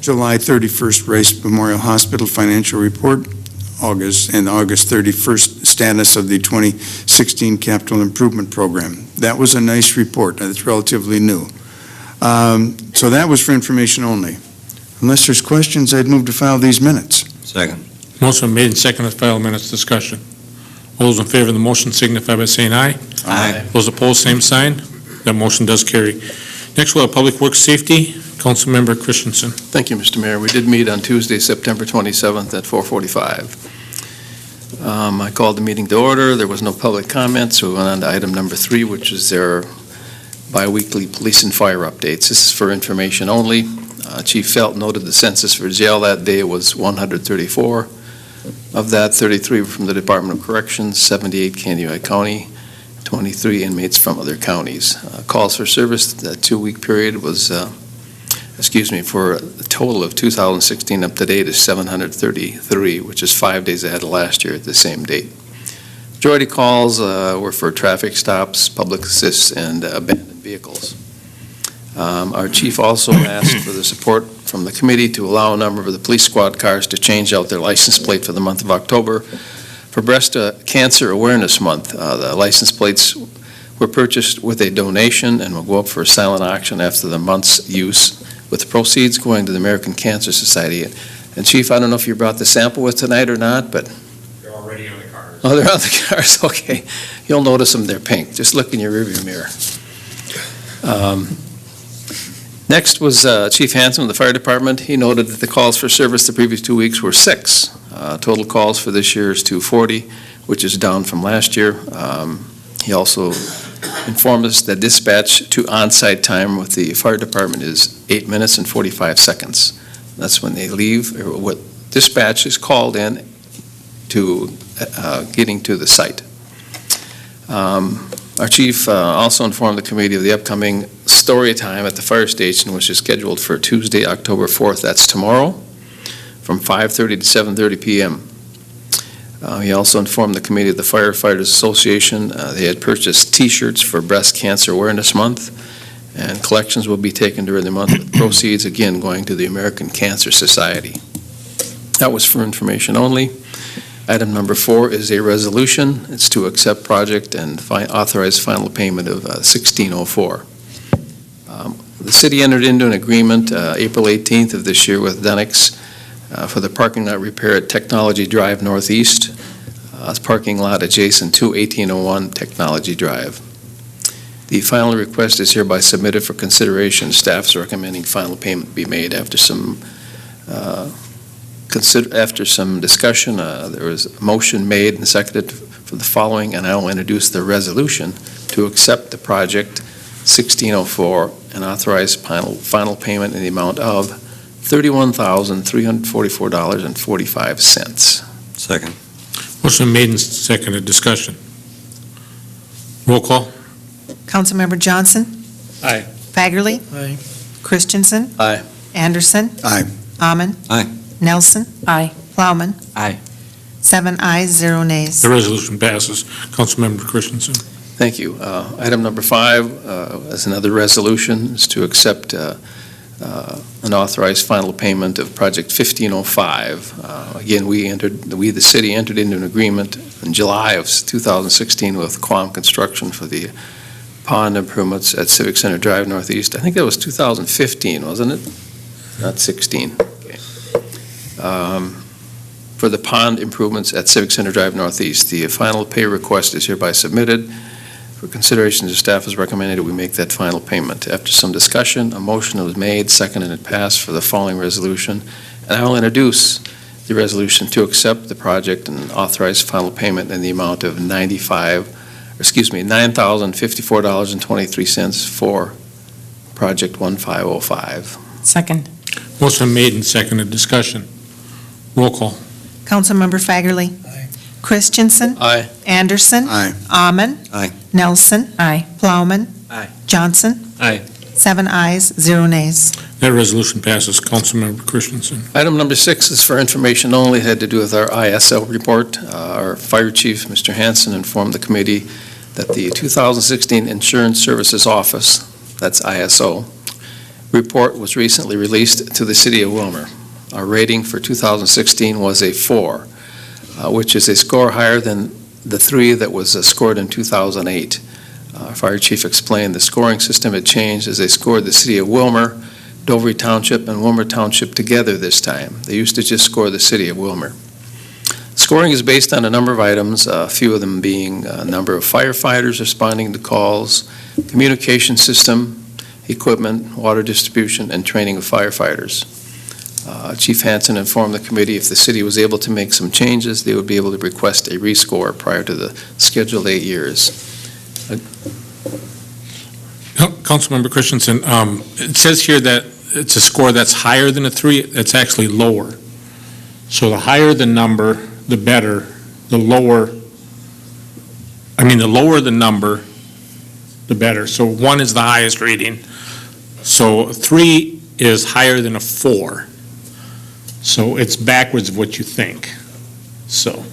July 31st Rice Memorial Hospital financial report, August 31st status of the 2016 capital improvement program. That was a nice report. It's relatively new. So that was for information only. Unless there's questions, I'd move to file these minutes. Second. Motion made and seconded to file minutes. Discussion. All those in favor of the motion signify by saying aye. Aye. Those opposed, same sign. That motion does carry. Next, we'll have Public Works Safety. Councilmember Christensen. Thank you, Mr. Mayor. We did meet on Tuesday, September 27th at 4:45. I called the meeting to order. There was no public comment, so we went on to item number 3, which is their biweekly police and fire updates. This is for information only. Chief Felt noted the census for jail that day was 134. Of that, 33 were from the Department of Corrections, 78 Candioi County, 23 inmates from other counties. Calls for service, that 2-week period was, for a total of 2016 up to date is 733, which is 5 days ahead of last year at the same date. Majority calls were for traffic stops, public assists, and abandoned vehicles. Our chief also asked for the support from the committee to allow a number of the police squad cars to change out their license plate for the month of October for Breast Cancer Awareness Month. The license plates were purchased with a donation and will go up for a silent auction after the month's use, with the proceeds going to the American Cancer Society. And Chief, I don't know if you brought the sample with tonight or not, but... They're already on the cars. Oh, they're on the cars, okay. You'll notice them, they're pink. Just look in your rearview mirror. Next was Chief Hanson of the Fire Department. He noted that the calls for service the previous 2 weeks were 6. Total calls for this year is 240, which is down from last year. He also informed us that dispatch to on-site time with the fire department is 8 minutes and 45 seconds. That's when they leave, or what dispatch is called in to getting to the site. Our chief also informed the committee of the upcoming story time at the fire station, which is scheduled for Tuesday, October 4th. That's tomorrow, from 5:30 to 7:30 p.m. He also informed the committee of the Firefighters Association. They had purchased T-shirts for Breast Cancer Awareness Month, and collections will be taken during the month, with proceeds again going to the American Cancer Society. That was for information only. Item number 4 is a resolution. It's to accept project and authorize final payment of $1,604. The city entered into an agreement April 18th of this year with Denix for the parking lot repair at Technology Drive Northeast. It's parking lot adjacent to 1801 Technology Drive. The final request is hereby submitted for consideration. Staff's recommending final payment be made after some discussion. There was a motion made and seconded for the following, and I will introduce the resolution to accept the project 1604 and authorize final payment in the amount of $31,344.45. Second. Motion made and seconded. Discussion. Roll call. Councilmember Johnson. Aye. Fagerly. Aye. Christensen. Aye. Anderson. Aye. Amon. Aye. Nelson. Aye. Plowman. Aye. 7 ayes, 0 nays. The resolution passes. Councilmember Christensen. Thank you. Item number 5 is another resolution, is to accept an authorized final payment of Project 1505. Again, we, the city, entered into an agreement in July of 2016 with Quam Construction for the pond improvements at Civic Center Drive Northeast. I think that was 2015, wasn't it? Not 16. Okay. For the pond improvements at Civic Center Drive Northeast. The final pay request is hereby submitted. For consideration, the staff has recommended that we make that final payment. After some discussion, a motion was made, seconded, and passed for the following resolution. And I will introduce the resolution to accept the project and authorize final payment in the amount of $9,054.23 for Project 1505. Second. Motion made and seconded. Discussion. Roll call. Councilmember Fagerly. Christensen. Aye. Anderson. Aye. Almond. Aye. Nelson. Aye. Plowman. Aye. Johnson. Aye. 7 ayes, 0 nays. That resolution passes. Councilmember Christensen. Item number 6 is for information only. It had to do with our ISL report. Our fire chief, Mr. Hanson, informed the committee that the 2016 Insurance Services Office, that's ISO, report was recently released to the city of Willmar. Our rating for 2016 was a 4, which is a score higher than the 3 that was scored in 2008. Our fire chief explained the scoring system had changed as they scored the city of Willmar, Dover Township, and Willmar Township together this time. They used to just score the city of Willmar. Scoring is based on a number of items, a few of them being a number of firefighters responding to calls, communication system, equipment, water distribution, and training of firefighters. Chief Hanson informed the committee if the city was able to make some changes, they would be able to request a rescore prior to the scheduled 8 years. Councilmember Christensen, it says here that it's a score that's higher than a 3. It's actually lower. So the higher the number, the better. The lower the number, the better. So 1 is the highest rating. So 3 is higher than a 4. So it's backwards of what you think. So.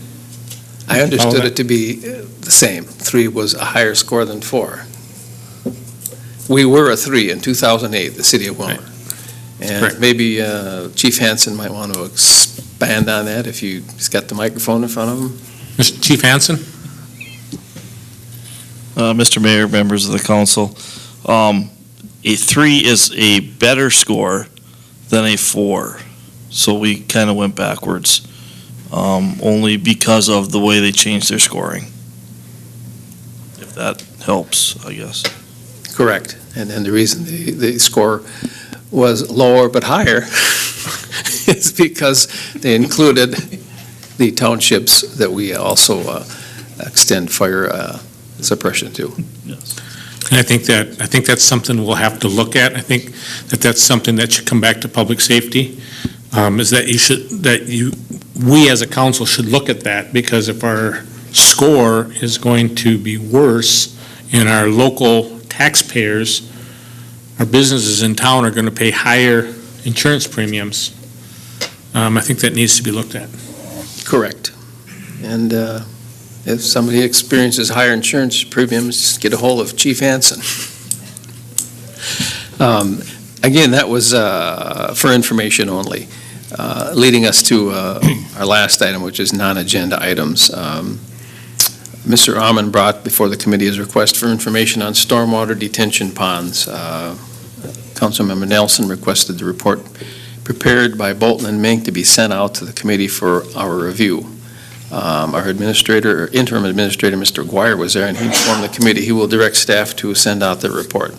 I understood it to be the same. 3 was a higher score than 4. We were a 3 in 2008, the city of Willmar. And Correct. maybe Chief Hanson might want to expand on that if he's got the microphone in front of him. Mr. Chief Hanson? Mr. Mayor, members of the council, a 3 is a better score than a 4. So we kind of went backwards, only because of the way they changed their scoring. If that helps, I guess. Correct. And the reason the score was lower but higher is because they included the townships that we also extend fire suppression to. Yes. And I think that's something we'll have to look at. I think that's something that should come back to public safety, is that we as a council should look at that, because if our score is going to be worse and our local taxpayers, our businesses in town are going to pay higher insurance premiums, I think that needs to be looked at. Correct. And if somebody experiences higher insurance premiums, get a hold of Chief Hanson. Again, that was for information only, leading us to our last item, which is non-agenda items. Mr. Almond brought before the committee his request for information on stormwater detention ponds. Councilmember Nelson requested the report prepared by Bolton and Mink to be sent out to the committee for our review. Our interim administrator, Mr. Guire, was there, and he informed the committee he will direct staff to send out the report.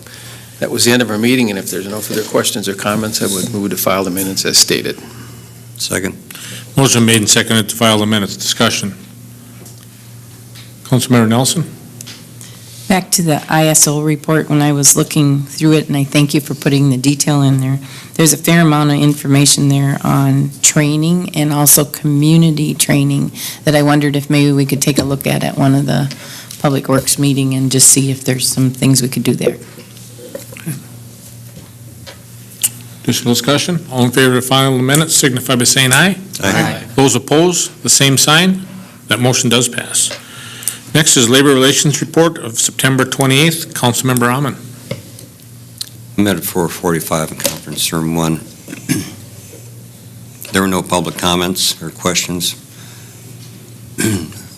That was the end of our meeting, and if there's no further questions or comments, I would move to file the minutes as stated. Second. Motion made and seconded to file the minutes. Discussion. Councilmember Nelson? Back to the ISO report, when I was looking through it, and I thank you for putting the detail in there, there's a fair amount of information there on training and also community training that I wondered if maybe we could take a look at one of the Public Works meeting and just see if there's some things we could do there. Additional discussion? All in favor of final minutes signify by saying aye. Aye. Those opposed, the same sign. That motion does pass. Next is Labor Relations Report of September 28th. Councilmember Amon. We met at 4:45 in conference room 1. There were no public comments or questions.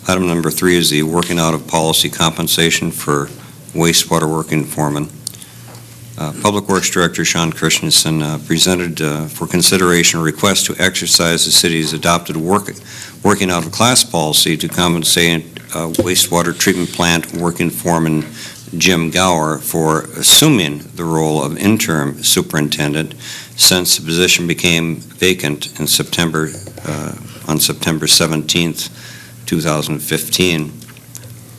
Item number 3 is the working out of policy compensation for wastewater working foreman. Public Works Director Sean Christensen presented for consideration a request to exercise the city's adopted working out of class policy to compensate wastewater treatment plant working foreman Jim Gower for assuming the role of interim superintendent since the position became vacant in September, on September 17th, 2015.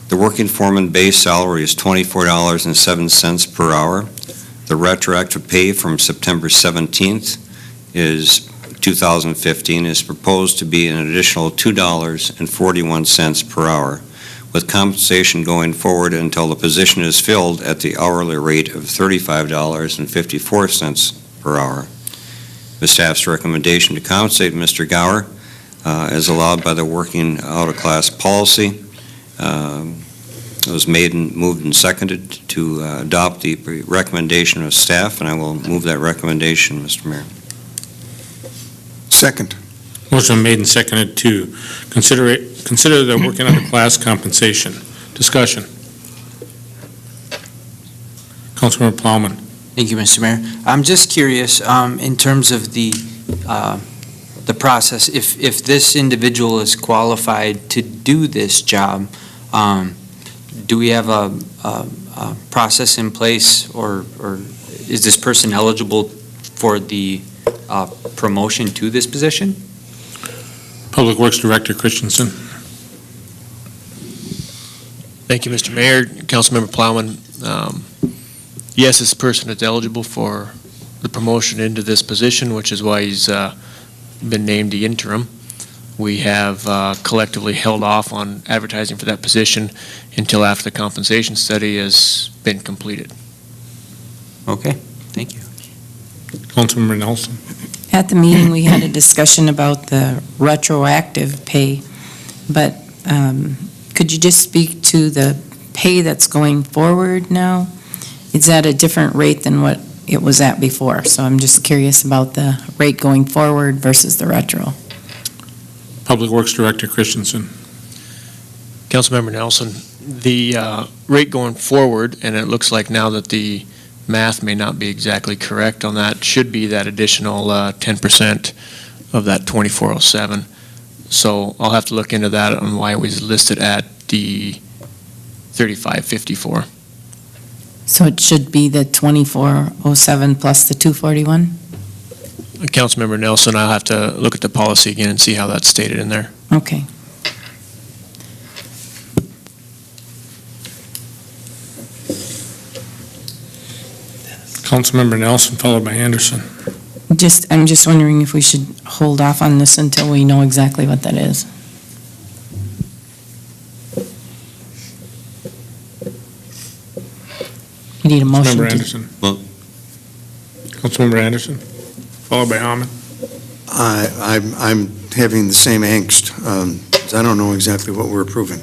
The working foreman base salary is $24.07 per hour. The retroactive pay from September 17th is 2015 is proposed to be an additional $2.41 per hour, with compensation going forward until the position is filled at the hourly rate of $35.54 per hour. The staff's recommendation to compensate Mr. Gower, as allowed by the working out of class policy, was made and moved and seconded to adopt the recommendation of staff, and I will move that recommendation, Mr. Mayor. Second. Motion made and seconded to consider the working out of class compensation. Discussion. Councilmember Plowman. Thank you, Mr. Mayor. I'm just curious, in terms of the process, if this individual is qualified to do this job, do we have a process in place, or is this person eligible for the promotion to this position? Public Works Director Christensen. Thank you, Mr. Mayor. Councilmember Plowman, yes, this person is eligible for the promotion into this position, which is why he's been named the interim. We have collectively held off on advertising for that position until after the compensation study has been completed. Okay, thank you. Councilmember Nelson. At the meeting, we had a discussion about the retroactive pay, but could you just speak to the pay that's going forward now? Is that a different rate than what it was at before? So I'm just curious about the rate going forward versus the retro. Public Works Director Christensen. Councilmember Nelson, the rate going forward, and it looks like now that the math may not be exactly correct on that, should be that additional 10% of that 2407. So I'll have to look into that on why it was listed at the 3554. So it should be the 2407 plus the 241? Councilmember Nelson, I'll have to look at the policy again and see how that's stated in there. Okay. Councilmember Nelson, followed by Anderson. I'm just wondering if we should hold off on this until we know exactly what that is. We need a motion. Councilmember Anderson. Councilmember Anderson, followed by Hammond. I'm having the same angst. I don't know exactly what we're approving.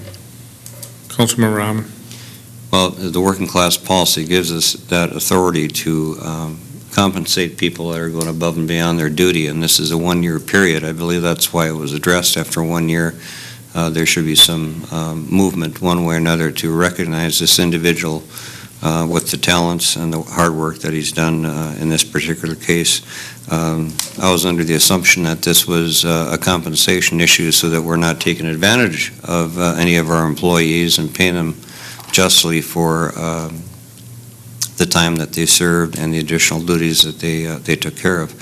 Councilmember Hammond. Well, the working class policy gives us that authority to compensate people that are going above and beyond their duty, and this is a one-year period. I believe that's why it was addressed after 1 year. There should be some movement one way or another to recognize this individual with the talents and the hard work that he's done in this particular case. I was under the assumption that this was a compensation issue so that we're not taking advantage of any of our employees and paying them justly for the time that they served and the additional duties that they took care of.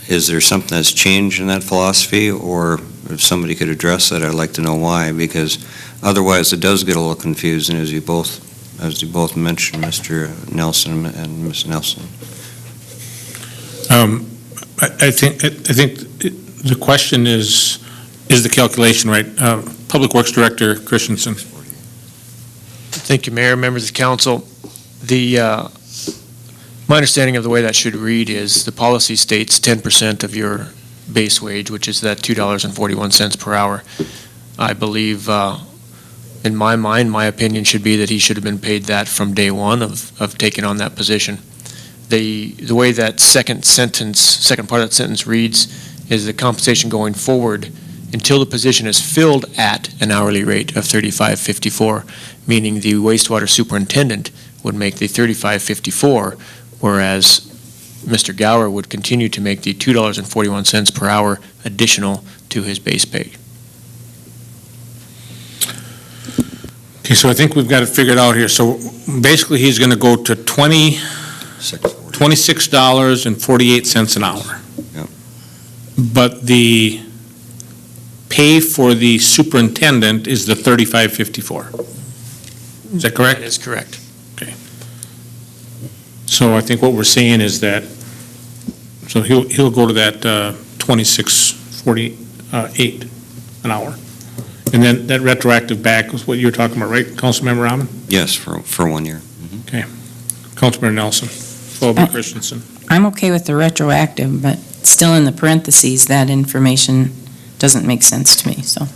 Is there something that's changed in that philosophy, or if somebody could address that, I'd like to know why, because otherwise it does get a little confusing, as you both mentioned, Mr. Nelson and Ms. Nelson. I think the question is the calculation right? Public Works Director Christensen. Thank you, Mayor, members of council. The My understanding of the way that should read is the policy states 10% of your base wage, which is that $2.41 per hour. I believe, in my mind, my opinion should be that he should have been paid that from day one of taking on that position. The way that second part of that sentence reads is the compensation going forward until the position is filled at an hourly rate of $35.54, meaning the wastewater superintendent would make the $35.54, whereas Mr. Gower would continue to make the $2.41 per hour additional to his base pay. Okay, so I think we've got it figured out here. So basically, he's going to go to $26.48 an hour. Yep. But the pay for the superintendent is the $35.54. Is that correct? That is correct. So I think what we're saying is that, so he'll go to that $26.48 an hour. And then that retroactive back was what you were talking about, right, Councilmember Rahman? Yes, for 1 year. Councilmember Nelson, followed by Christensen. I'm okay with the retroactive, but still in the parentheses, that information doesn't make sense to me, so.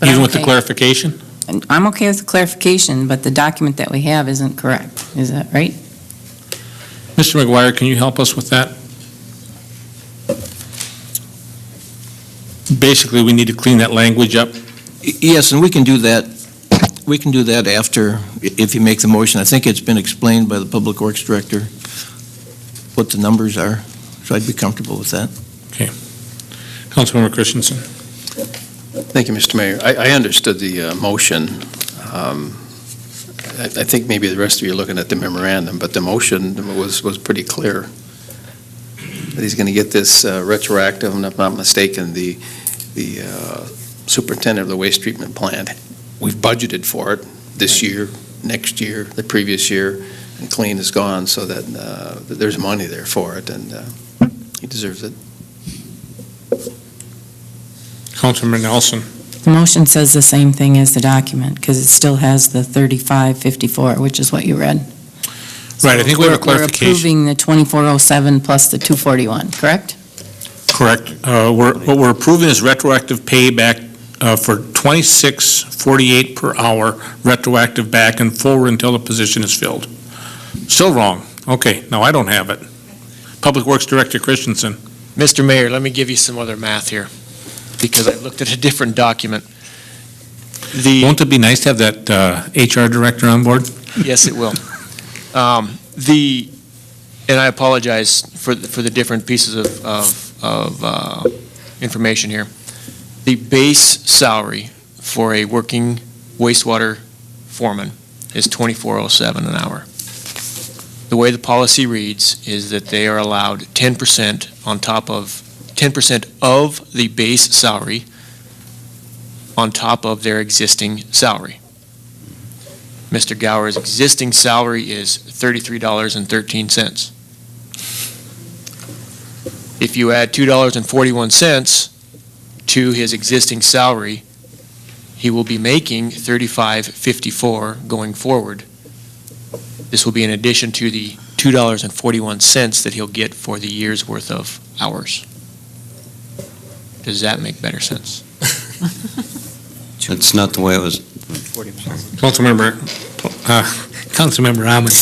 But Even I'm with the okay. clarification? And I'm okay with the clarification, but the document that we have isn't correct. Is that right? Mr. McGuire, can you help us with that? Basically, we need to clean that language up. Yes, and we can do that. We can do that after, if you make the motion. I think it's been explained by the Public Works Director what the numbers are, so I'd be comfortable with that. Councilmember Christensen. Thank you, Mr. Mayor. I understood the motion. I think maybe the rest of you are looking at the memorandum, but the motion was pretty clear. That he's going to get this retroactive, and if I'm not mistaken, the superintendent of the waste treatment plant, we've budgeted for it this year, next year, the previous year, and clean is gone, so that there's money there for it, and he deserves it. Councilmember Nelson. The motion says the same thing as the document, because it still has the 3554, which is what you read. Right, I think we have a clarification. We're approving the 2407 plus the 241, correct? Correct. What we're approving is retroactive pay back for $26.48 per hour, retroactive back and forward until the position is filled. Still wrong. Okay, now I don't have it. Public Works Director Christensen. Mr. Mayor, let me give you some other math here, because I looked at a different document. Won't it be nice to have that HR director on board? Yes, it will. And I apologize for the different pieces of information here. The base salary for a working wastewater foreman is $24.07 an hour. The way the policy reads is that they are allowed 10% on top of 10% of the base salary on top of their existing salary. Mr. Gower's existing salary is $33.13. If you add $2.41 to his existing salary, he will be making $35.54 going forward. This will be in addition to the $2.41 that he'll get for the year's worth of hours. Does that make better sense? That's not the way it was. Councilmember Ahmed.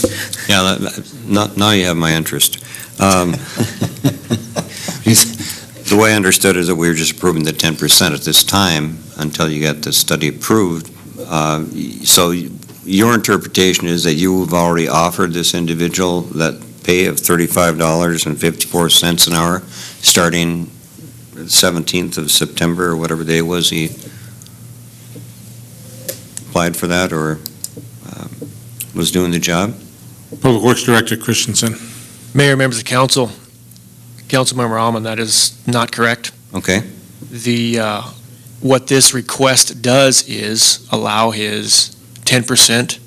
Yeah, now you have my interest. The way I understood is that we were just approving the 10% at this time until you get the study approved. So your interpretation is that you have already offered this individual that pay of $35.54 an hour, starting 17th of September, or whatever day it was he applied for that or was doing the job? Public Works Director Christensen. Mayor, members of council, Councilmember Alman, that is not correct. Okay. What this request does is allow his 10%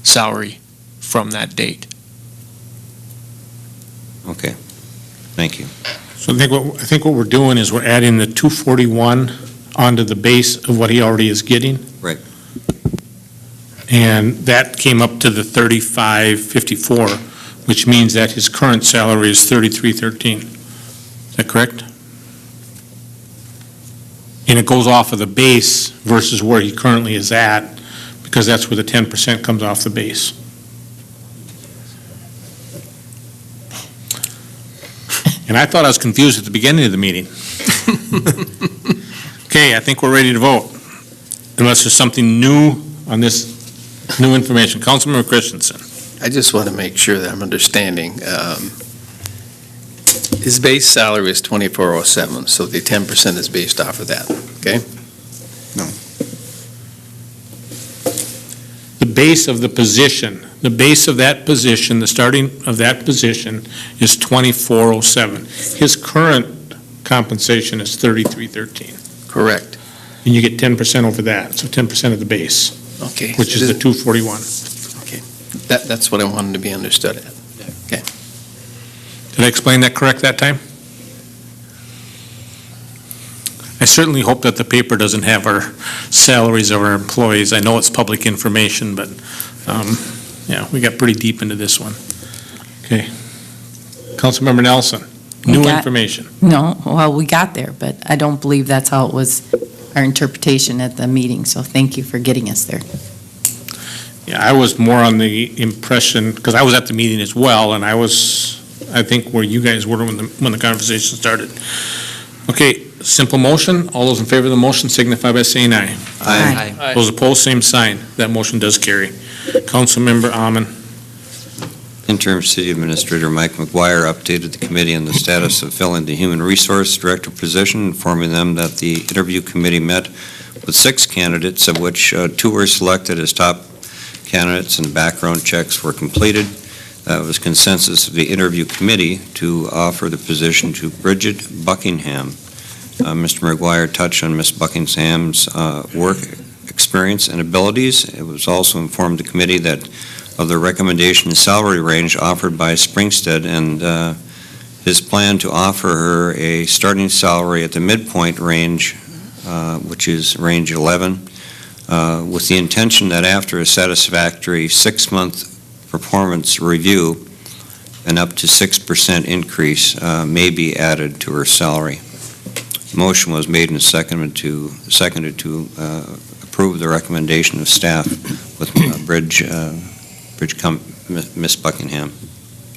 salary from that date. Okay. Thank you. So I think what we're doing is we're adding the 241 onto the base of what he already is getting. Right. And that came up to the 35.54. which means that his current salary is $33.13. Is that correct? And it goes off of the base versus where he currently is at, because that's where the 10% comes off the base. And I thought I was confused at the beginning of the meeting. Okay, I think we're ready to vote, unless there's something new on this, new information. Councilmember Christensen. I just want to make sure that I'm understanding. His base salary is 2407, so the 10% is based off of that, okay? The base of the position, the base of that position, the starting of that position is 2407. His current compensation is 3313. Correct. And you get 10% over that, so 10% of the base, Okay. which is the 241. That's what I wanted to be understood at. Did I explain that correct that time? I certainly hope that the paper doesn't have our salaries of our employees. I know it's public information, but, yeah, we got pretty deep into this one. Okay. Councilmember Nelson, new information. No, well, we got there, but I don't believe that's how it was, our interpretation at the meeting, so thank you for getting us there. Yeah, I was more on the impression, because I was at the meeting as well, and I think where you guys were when the conversation started. Okay, simple motion. All those in favor of the motion signify by saying aye. Aye. Those opposed, same sign. That motion does carry. Councilmember Amon. Interim City Administrator Mike McGuire updated the committee on the status of filling the Human Resource Director position, informing them that the interview committee met with 6 candidates, of which 2 were selected as top candidates and background checks were completed. It was consensus of the interview committee to offer the position to Bridget Buckingham. Mr. McGuire touched on Ms. Buckingham's work experience and abilities. It was also informed the committee that of the recommendation salary range offered by Springstead and his plan to offer her a starting salary at the midpoint range, which is range 11, with the intention that after a satisfactory 6-month performance review, an up to 6% increase may be added to her salary. Motion was made and seconded to approve the recommendation of staff with Miss Buckingham.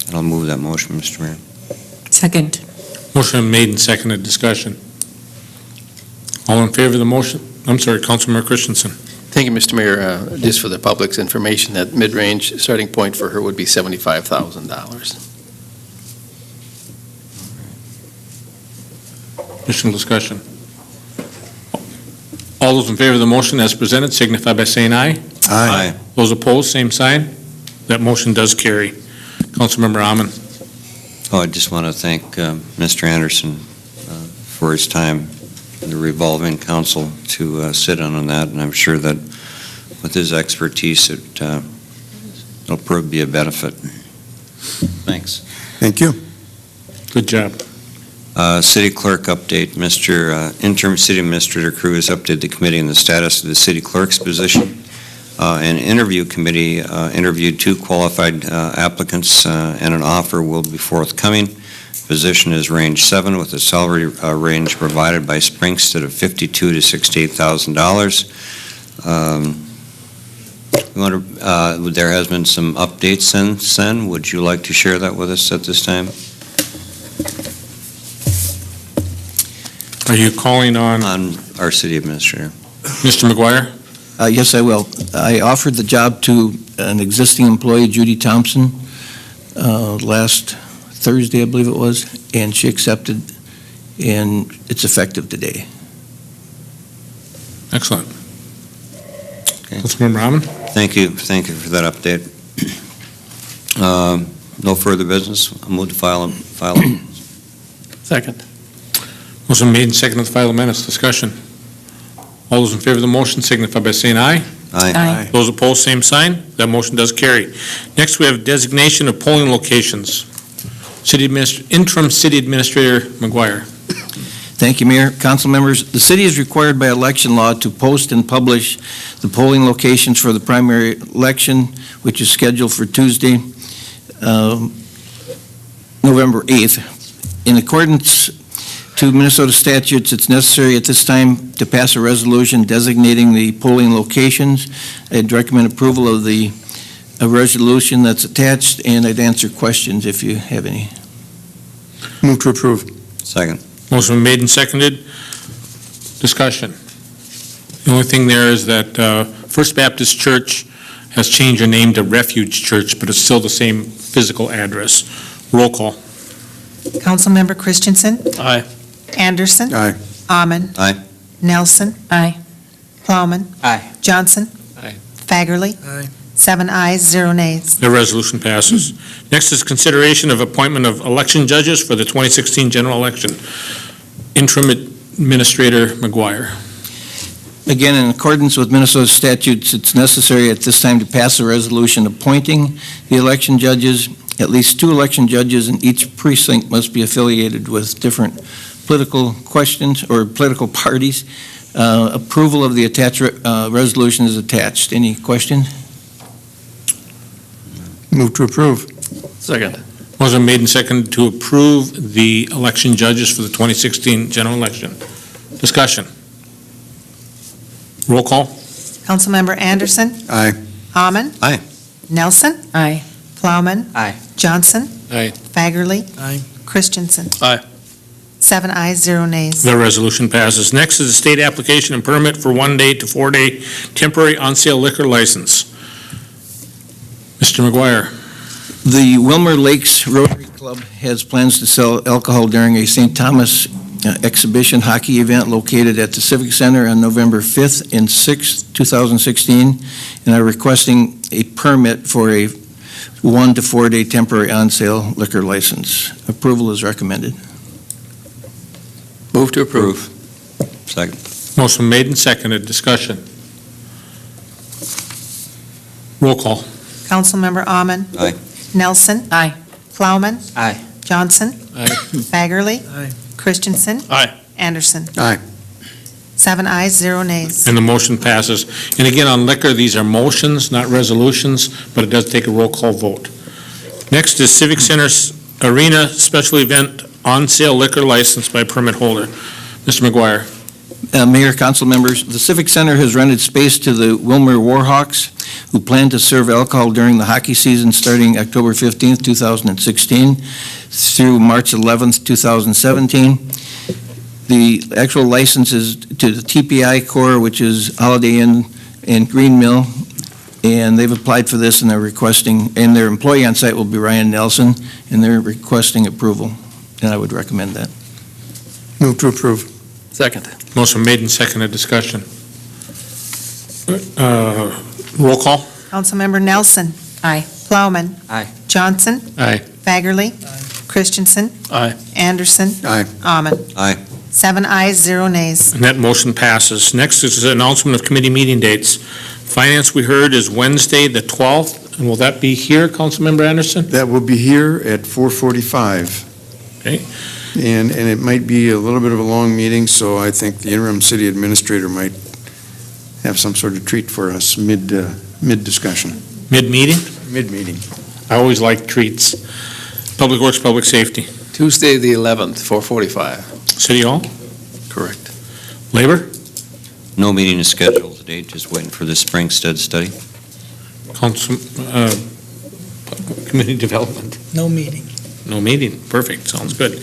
And I'll move that motion, Mr. Mayor. Second. Motion made and seconded. Discussion. All in favor of the motion? I'm sorry, Councilmember Christensen. Thank you, Mr. Mayor. Just for the public's information, that mid-range starting point for her would be $75,000. Additional discussion. All those in favor of the motion as presented signify by saying aye. Aye. Those opposed, same sign. That motion does carry. Councilmember Amon. Oh, I just want to thank Mr. Anderson for his time in the revolving council to sit on that, and I'm sure that with his expertise, it'll prove to be a benefit. Thanks. Thank you. Good job. City clerk update. Mr. Interim City Administrator Cruz updated the committee on the status of the city clerk's position. An interview committee interviewed 2 qualified applicants, and an offer will be forthcoming. Position is range 7 with a salary range provided by Springstead of $52,000 to $68,000. There has been some updates since then. Would you like to share that with us at this time? Are you calling on On our city administrator. Mr. McGuire? Yes, I will. I offered the job to an existing employee, Judy Thompson, last Thursday, I believe it was, and she accepted, and it's effective today. Excellent. Okay. Councilmember Amon? Thank you for that update. No further business. I'll move to file. Second. Motion made and seconded to file the minutes. Discussion. All those in favor of the motion signify by saying aye. Aye. Those opposed, same sign. That motion does carry. Next, we have designation of polling locations. Interim City Administrator McGuire. Thank you, Mayor. Council members, the city is required by election law to post and publish the polling locations for the primary election, which is scheduled for Tuesday. November 8th. In accordance to Minnesota statutes, it's necessary at this time to pass a resolution designating the polling locations. I'd recommend approval of the resolution that's attached, and I'd answer questions if you have any. Move to approve. Second. Motion been made and seconded. Discussion. The only thing there is that First Baptist Church has changed their name to Refuge Church, but it's still the same physical address. Roll call. Councilmember Christensen. Aye. Anderson. Aye. Amon. Aye. Nelson. Aye. Plowman. Aye. Johnson. Aye. Fagerly. Aye. 7 ayes, 0 nays. The resolution passes. Next is consideration of appointment of election judges for the 2016 general election. Interim Administrator McGuire. Again, in accordance with Minnesota statutes, it's necessary at this time to pass a resolution appointing the election judges. At least 2 election judges in each precinct must be affiliated with different political questions or political parties. Approval of the attached resolution is attached. Any questions? Move to approve. Second. Motion made and seconded to approve the election judges for the 2016 general election. Discussion. Roll call. Councilmember Anderson. Aye. Amon. Aye. Nelson. Aye. Plowman. Aye. Johnson. Aye. Fagerly. Aye. Christensen. Aye. 7 ayes, 0 nays. The resolution passes. Next is a state application and permit for 1-day to 4-day temporary on-sale liquor license. Mr. McGuire. The Willmar Lakes Rotary Club has plans to sell alcohol during a St. Thomas exhibition hockey event located at the Civic Center on November 5th and 6th, 2016, and are requesting a permit for a 1 to 4-day temporary on-sale liquor license. Approval is recommended. Move to approve. Second. Motion made and seconded. Discussion. Roll call. Councilmember Amon. Aye. Nelson. Aye. Plowman. Aye. Johnson. Aye. Fagerly. Aye. Christensen. Aye. Anderson. Aye. 7 ayes, 0 nays. And the motion passes. And again, on liquor, these are motions, not resolutions, but it does take a roll call vote. Next is Civic Center Arena Special Event on-sale liquor license by permit holder. Mr. McGuire. Mayor, council members, the Civic Center has rented space to the Willmar Warhawks, who plan to serve alcohol during the hockey season starting October 15th, 2016 through March 11th, 2017. The actual license is to the TPI Corps, which is Holiday Inn and Green Mill, and they've applied for this and they're requesting, and their employee on site will be Ryan Nelson, and they're requesting approval, and I would recommend that. Move to approve. Second. Motion made and seconded. Discussion. Roll call. Councilmember Nelson. Aye. Plowman. Aye. Johnson. Aye. Fagerly. Christensen. Aye. Anderson. Aye. Amon. Aye. 7 ayes, 0 nays. And that motion passes. Next is an announcement of committee meeting dates. Finance, we heard, is Wednesday, the 12th. And will that be here, Councilmember Anderson? That will be here at 4:45. Okay. And it might be a little bit of a long meeting, so I think the interim city administrator might have some sort of treat for us mid-discussion, Mid-meeting? mid-meeting. I always like treats. Public Works, Public Safety. Tuesday, the 11th, 4:45. City Hall? Correct. Labor? No meeting is scheduled today, just waiting for the Springstead study. Council, Community Development? No meeting. No meeting. Perfect. Sounds good.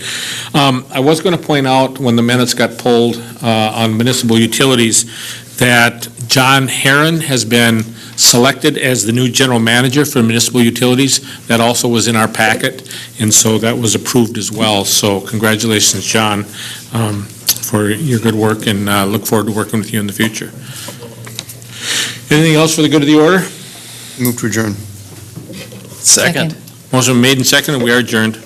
I was going to point out, when the minutes got pulled on municipal utilities, that John Herron has been selected as the new general manager for municipal utilities. That also was in our packet, and so that was approved as well. So congratulations, John, for your good work, and look forward to working with you in the future. Anything else for the good of the order? Move to adjourn. Second. Motion made and seconded. We are adjourned.